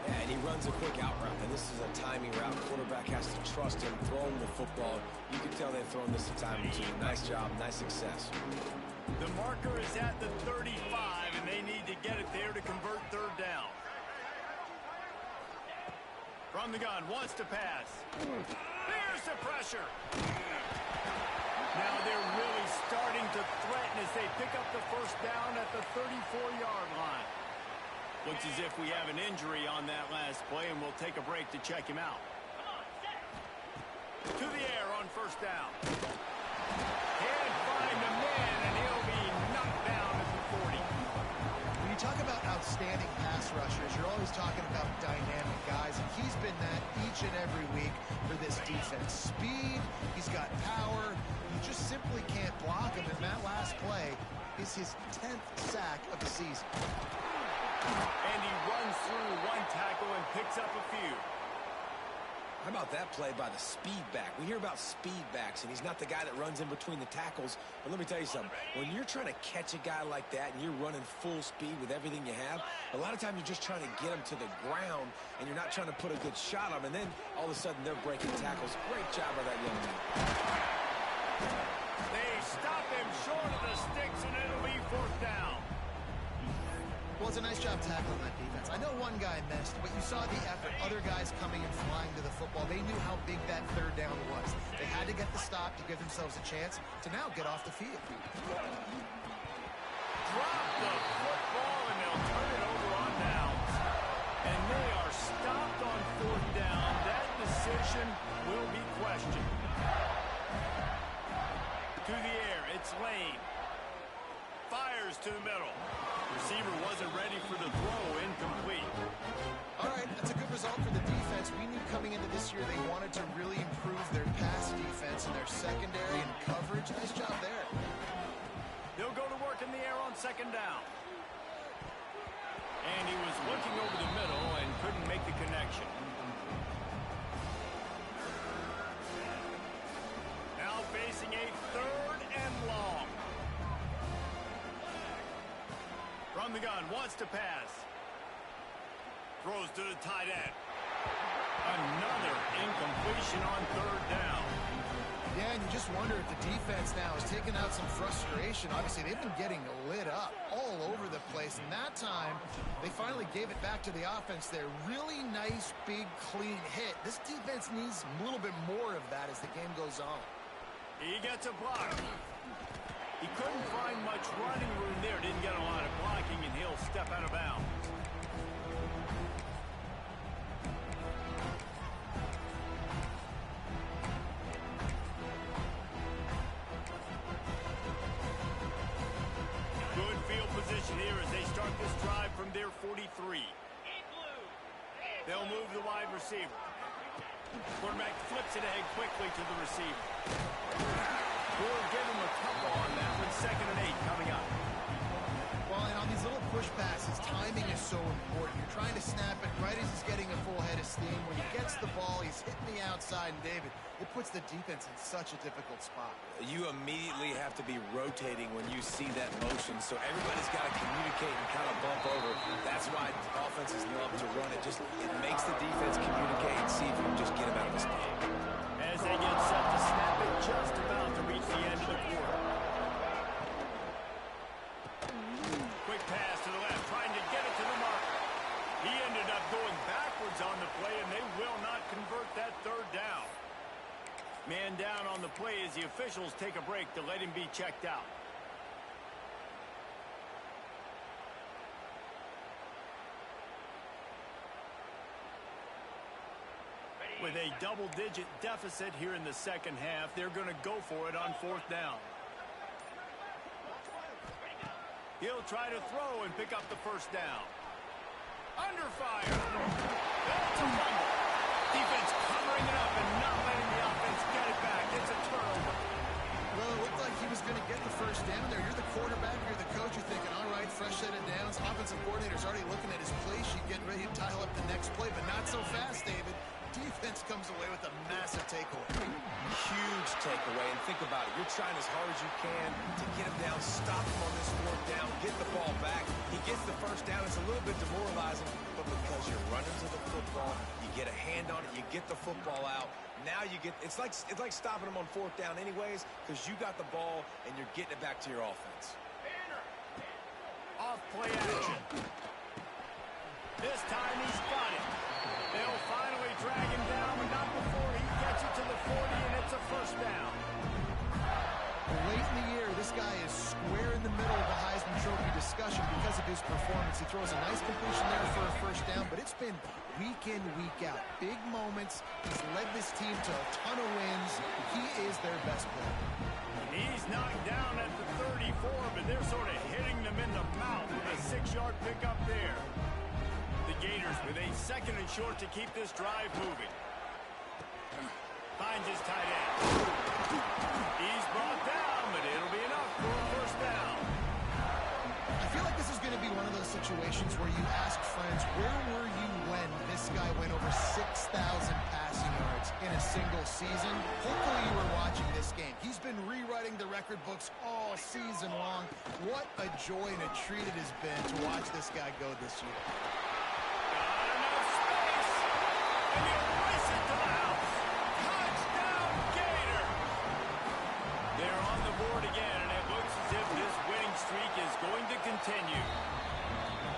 Yeah, and he runs a quick out route, and this is a timing route. Quarterback has to trust him, throw him the football. You can tell they've thrown this a time or two. Nice job, nice success. The marker is at the 35, and they need to get it there to convert third down. From the gun, wants to pass. There's the pressure. Now they're really starting to threaten as they pick up the first down at the 34-yard line. Looks as if we have an injury on that last play, and we'll take a break to check him out. To the air on first down. Can't find a man, and he'll be knocked down at the 40. When you talk about outstanding pass rushers, you're always talking about dynamic guys, and he's been that each and every week for this defense. Speed, he's got power, you just simply can't block him, and that last play is his 10th sack of the season. And he runs through one tackle and picks up a few. How about that play by the speed back? We hear about speed backs, and he's not the guy that runs in between the tackles. But let me tell you something. When you're trying to catch a guy like that and you're running full speed with everything you have, a lot of times you're just trying to get him to the ground, and you're not trying to put a good shot on him. And then all of a sudden they're breaking tackles. Great job by that young man. They stop him short of the sticks, and it'll be fourth down. Well, it's a nice job tackling that defense. I know one guy missed, but you saw the effort. Other guys coming and flying to the football. They knew how big that third down was. They had to get the stop to give themselves a chance to now get off the field. Drop the football, and they'll turn it over on downs. And they are stopped on fourth down. That decision will be questioned. To the air, it's Lane. Fires to the middle. Receiver wasn't ready for the throw, incomplete. All right, that's a good result for the defense. We knew coming into this year they wanted to really improve their pass defense and their secondary and coverage. Nice job there. They'll go to work in the air on second down. And he was looking over the middle and couldn't make the connection. Now facing a third and long. From the gun, wants to pass. Throws to the tight end. Another incompletion on third down. Yeah, and you just wonder if the defense now is taking out some frustration. Obviously, they've been getting lit up all over the place. And that time, they finally gave it back to the offense there. Really nice, big, clean hit. This defense needs a little bit more of that as the game goes on. He gets a block. He couldn't find much running room there. Didn't get a lot of blocking, and he'll step out of bounds. Good field position here as they start this drive from their 43. They'll move the wide receiver. Quarterback flips it ahead quickly to the receiver. We'll give him a couple on that one. 2nd and 8 coming up. Well, and on these little push passes, timing is so important. You're trying to snap it right as he's getting a full head of steam. When he gets the ball, he's hitting the outside, and David, it puts the defense in such a difficult spot. You immediately have to be rotating when you see that motion, so everybody's got to communicate and kind of bump over. That's why offenses love to run it. It makes the defense communicate and see if you can just get him out of his spot. As they get set to snap it, just about to reach the end of the quarter. Quick pass to the left, trying to get it to the marker. He ended up going backwards on the play, and they will not convert that third down. Man down on the play as the officials take a break to let him be checked out. With a double-digit deficit here in the second half, they're going to go for it on fourth down. He'll try to throw and pick up the first down. Under fire. That's a fumble. Defense covering it up and not letting the offense get it back. It's a turnover. Well, it looked like he was going to get the first down there. You're the quarterback, you're the coach, you're thinking, all right, fresh set of downs. Offensive coordinator's already looking at his play sheet, getting ready to dial up the next play, but not so fast, David. Defense comes away with a massive takeaway. Huge takeaway, and think about it. You're trying as hard as you can to get him down, stop him on this fourth down, get the ball back. He gets the first down. It's a little bit demoralizing, but because you're running to the football, you get a hand on it, you get the football out. Now you get, it's like stopping them on fourth down anyways, because you got the ball and you're getting it back to your offense. Off play action. This time he's got it. They'll finally drag him down, but not before he gets it to the 40, and it's a first down. Late in the year, this guy is square in the middle of the Heisman Trophy discussion because of his performance. He throws a nice completion there for a first down, but it's been week in, week out. Big moments. He's led this team to a ton of wins. He is their best player. He's knocked down at the 34, but they're sort of hitting them in the mouth with a 6-yard pickup there. The Gators with a 2nd and short to keep this drive moving. Finds his tight end. He's brought down, but it'll be enough for a first down. I feel like this is going to be one of those situations where you ask friends, where were you when this guy went over 6,000 passing yards in a single season? Hopefully you were watching this game. He's been rewriting the record books all season long. What a joy and a treat it has been to watch this guy go this year. Got enough space, and he'll race it to the house. Touchdown, Gator! They're on the board again, and it looks as if this winning streak is going to continue.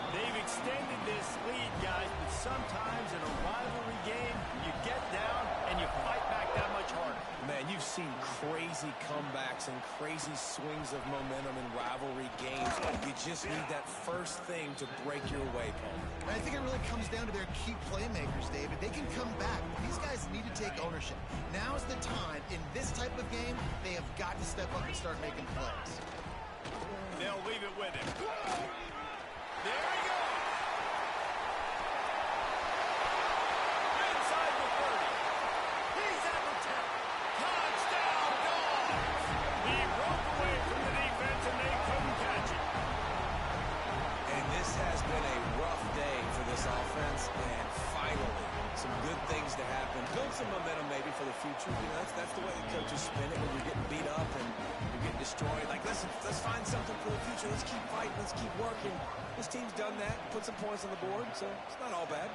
They've extended this lead, guys, but sometimes in a rivalry game, you get down and you fight back that much harder. Man, you've seen crazy comebacks and crazy swings of momentum in rivalry games. You just need that first thing to break your way, Paul. And I think it really comes down to their key playmakers, David. They can come back. These guys need to take ownership. Now's the time. In this type of game, they have got to step up and start making plays. They'll leave it with him. There he goes. Inside the 30. He's at the 10. Touchdown, Dogs. He broke away from the defense, and they couldn't catch it. And this has been a rough day for this offense, and finally, some good things to happen. Build some momentum maybe for the future. You know, that's the way the coaches spin it when you're getting beat up and you're getting destroyed. Like, listen, let's find something for the future. Let's keep fighting. Let's keep working. This team's done that, put some points on the board, so it's not all bad.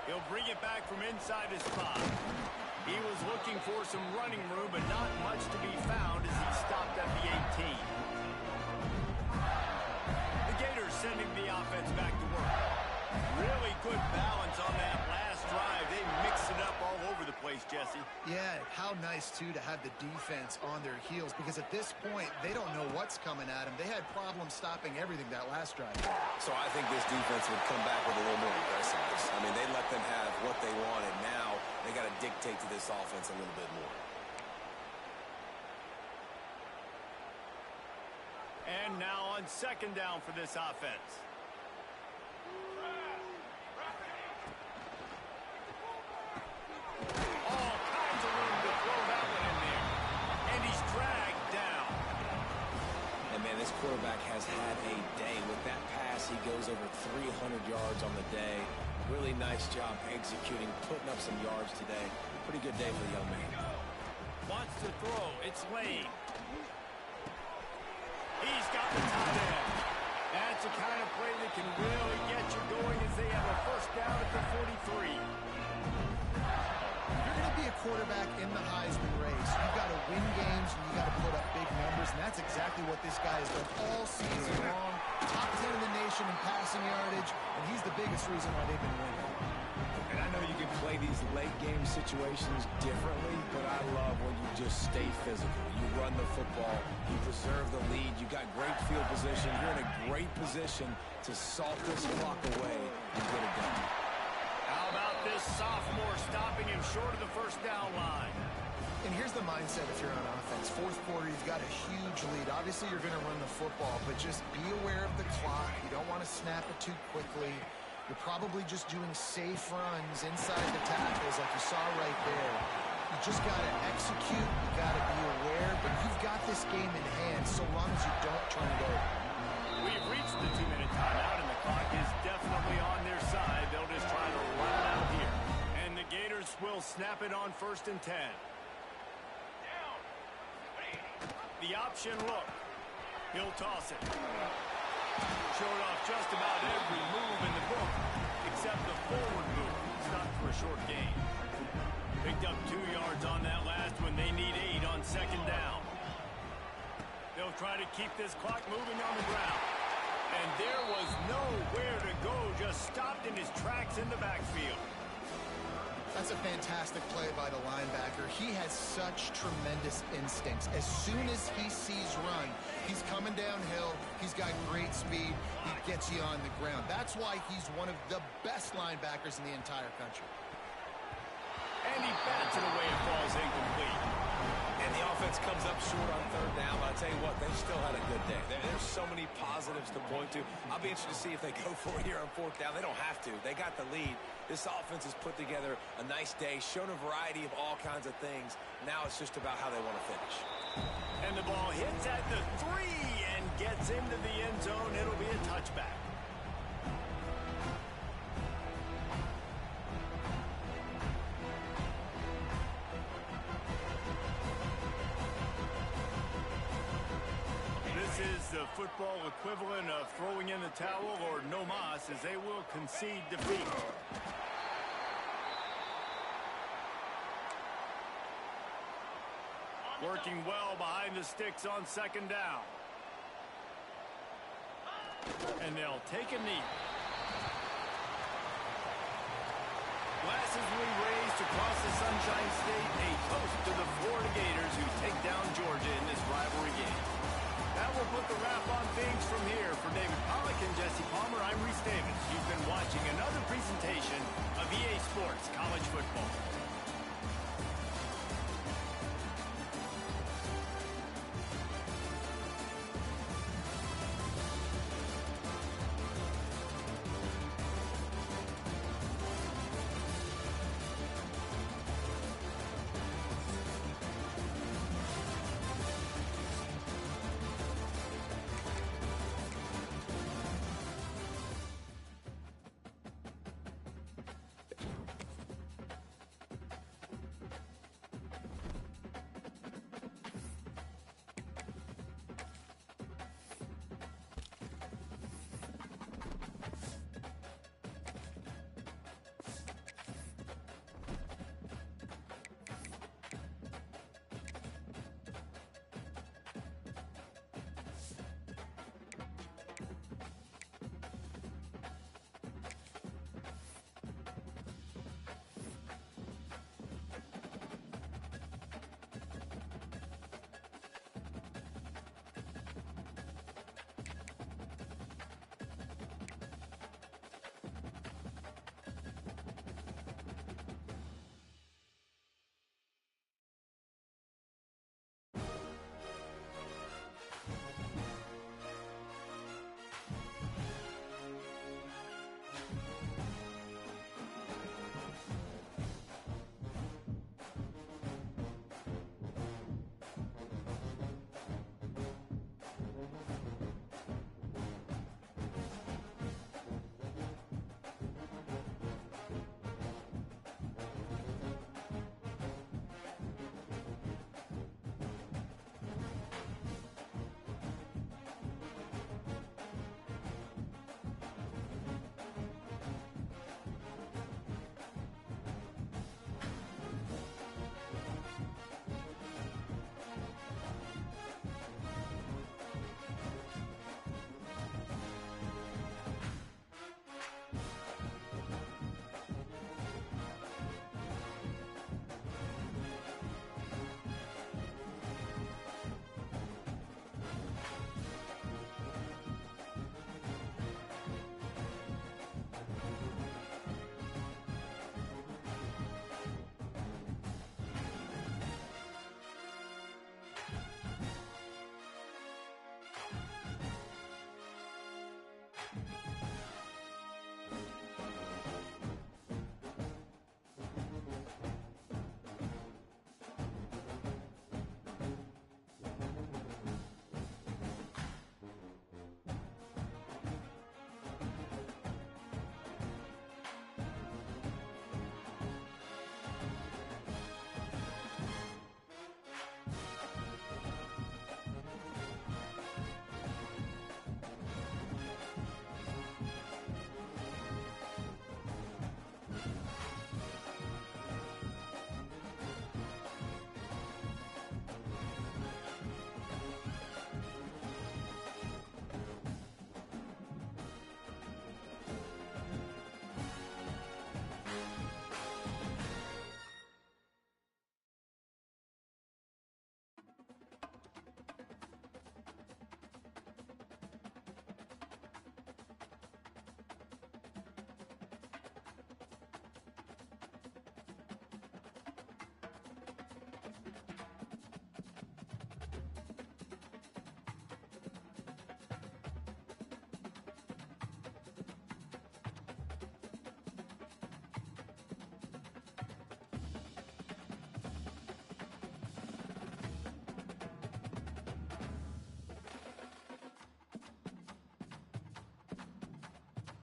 He'll bring it back from inside his spot. He was looking for some running room, but not much to be found as he stopped at the 18. The Gators sending the offense back to work. Really good balance on that last drive. They mixed it up all over the place, Jesse. Yeah, how nice, too, to have the defense on their heels, because at this point, they don't know what's coming at them. They had problems stopping everything that last drive. So I think this defense would come back with a little more aggressiveness. I mean, they let them have what they wanted. Now they got to dictate to this offense a little bit more. And now on 2nd down for this offense. All kinds of room to throw that one in there. And he's dragged down. And, man, this quarterback has had a day. With that pass, he goes over 300 yards on the day. Really nice job executing, putting up some yards today. Pretty good day for the young man. Wants to throw. It's Lane. He's got the tight end. That's the kind of play that can really get you going as they have a first down at the 43. You're going to be a quarterback in the Heisman race. You've got to win games, and you've got to put up big numbers, and that's exactly what this guy has done all season long. Top 10 in the nation in passing yardage, and he's the biggest reason why they've been winning. And I know you can play these late-game situations differently, but I love when you just stay physical. You run the football, you preserve the lead, you got great field position, you're in a great position to salt this clock away and get it done. How about this sophomore stopping him short of the first down line? And here's the mindset if you're on offense. Fourth quarter, you've got a huge lead. Obviously, you're going to run the football, but just be aware of the clock. You don't want to snap it too quickly. You're probably just doing safe runs inside the tackles like you saw right there. You just got to execute. You got to be aware, but you've got this game in hand so long as you don't turn it over. We've reached the 2-minute timeout, and the clock is definitely on their side. They'll just try to run it out here. And the Gators will snap it on 1st and 10. The option look. He'll toss it. Showed off just about every move in the book, except the forward move. Stopped for a short gain. Picked up 2 yards on that last one. They need 8 on second down. They'll try to keep this clock moving on the ground. And there was nowhere to go, just stopped in his tracks in the backfield. That's a fantastic play by the linebacker. He has such tremendous instincts. As soon as he sees run, he's coming downhill. He's got great speed. He gets you on the ground. That's why he's one of the best linebackers in the entire country. And he bats it away. It falls incomplete. And the offense comes up short on third down, but I'll tell you what, they still had a good day. There's so many positives to point to. I'll be interested to see if they go for it here on fourth down. They don't have to. They got the lead. This offense has put together a nice day, shown a variety of all kinds of things. Now it's just about how they want to finish. And the ball hits at the 3 and gets into the end zone. It'll be a touchback. This is the football equivalent of throwing in the towel or no mas, as they will concede defeat. Working well behind the sticks on second down. And they'll take a knee. Glasses will be raised across the Sunshine State, a toast to the Florida Gators who take down Georgia in this rivalry game.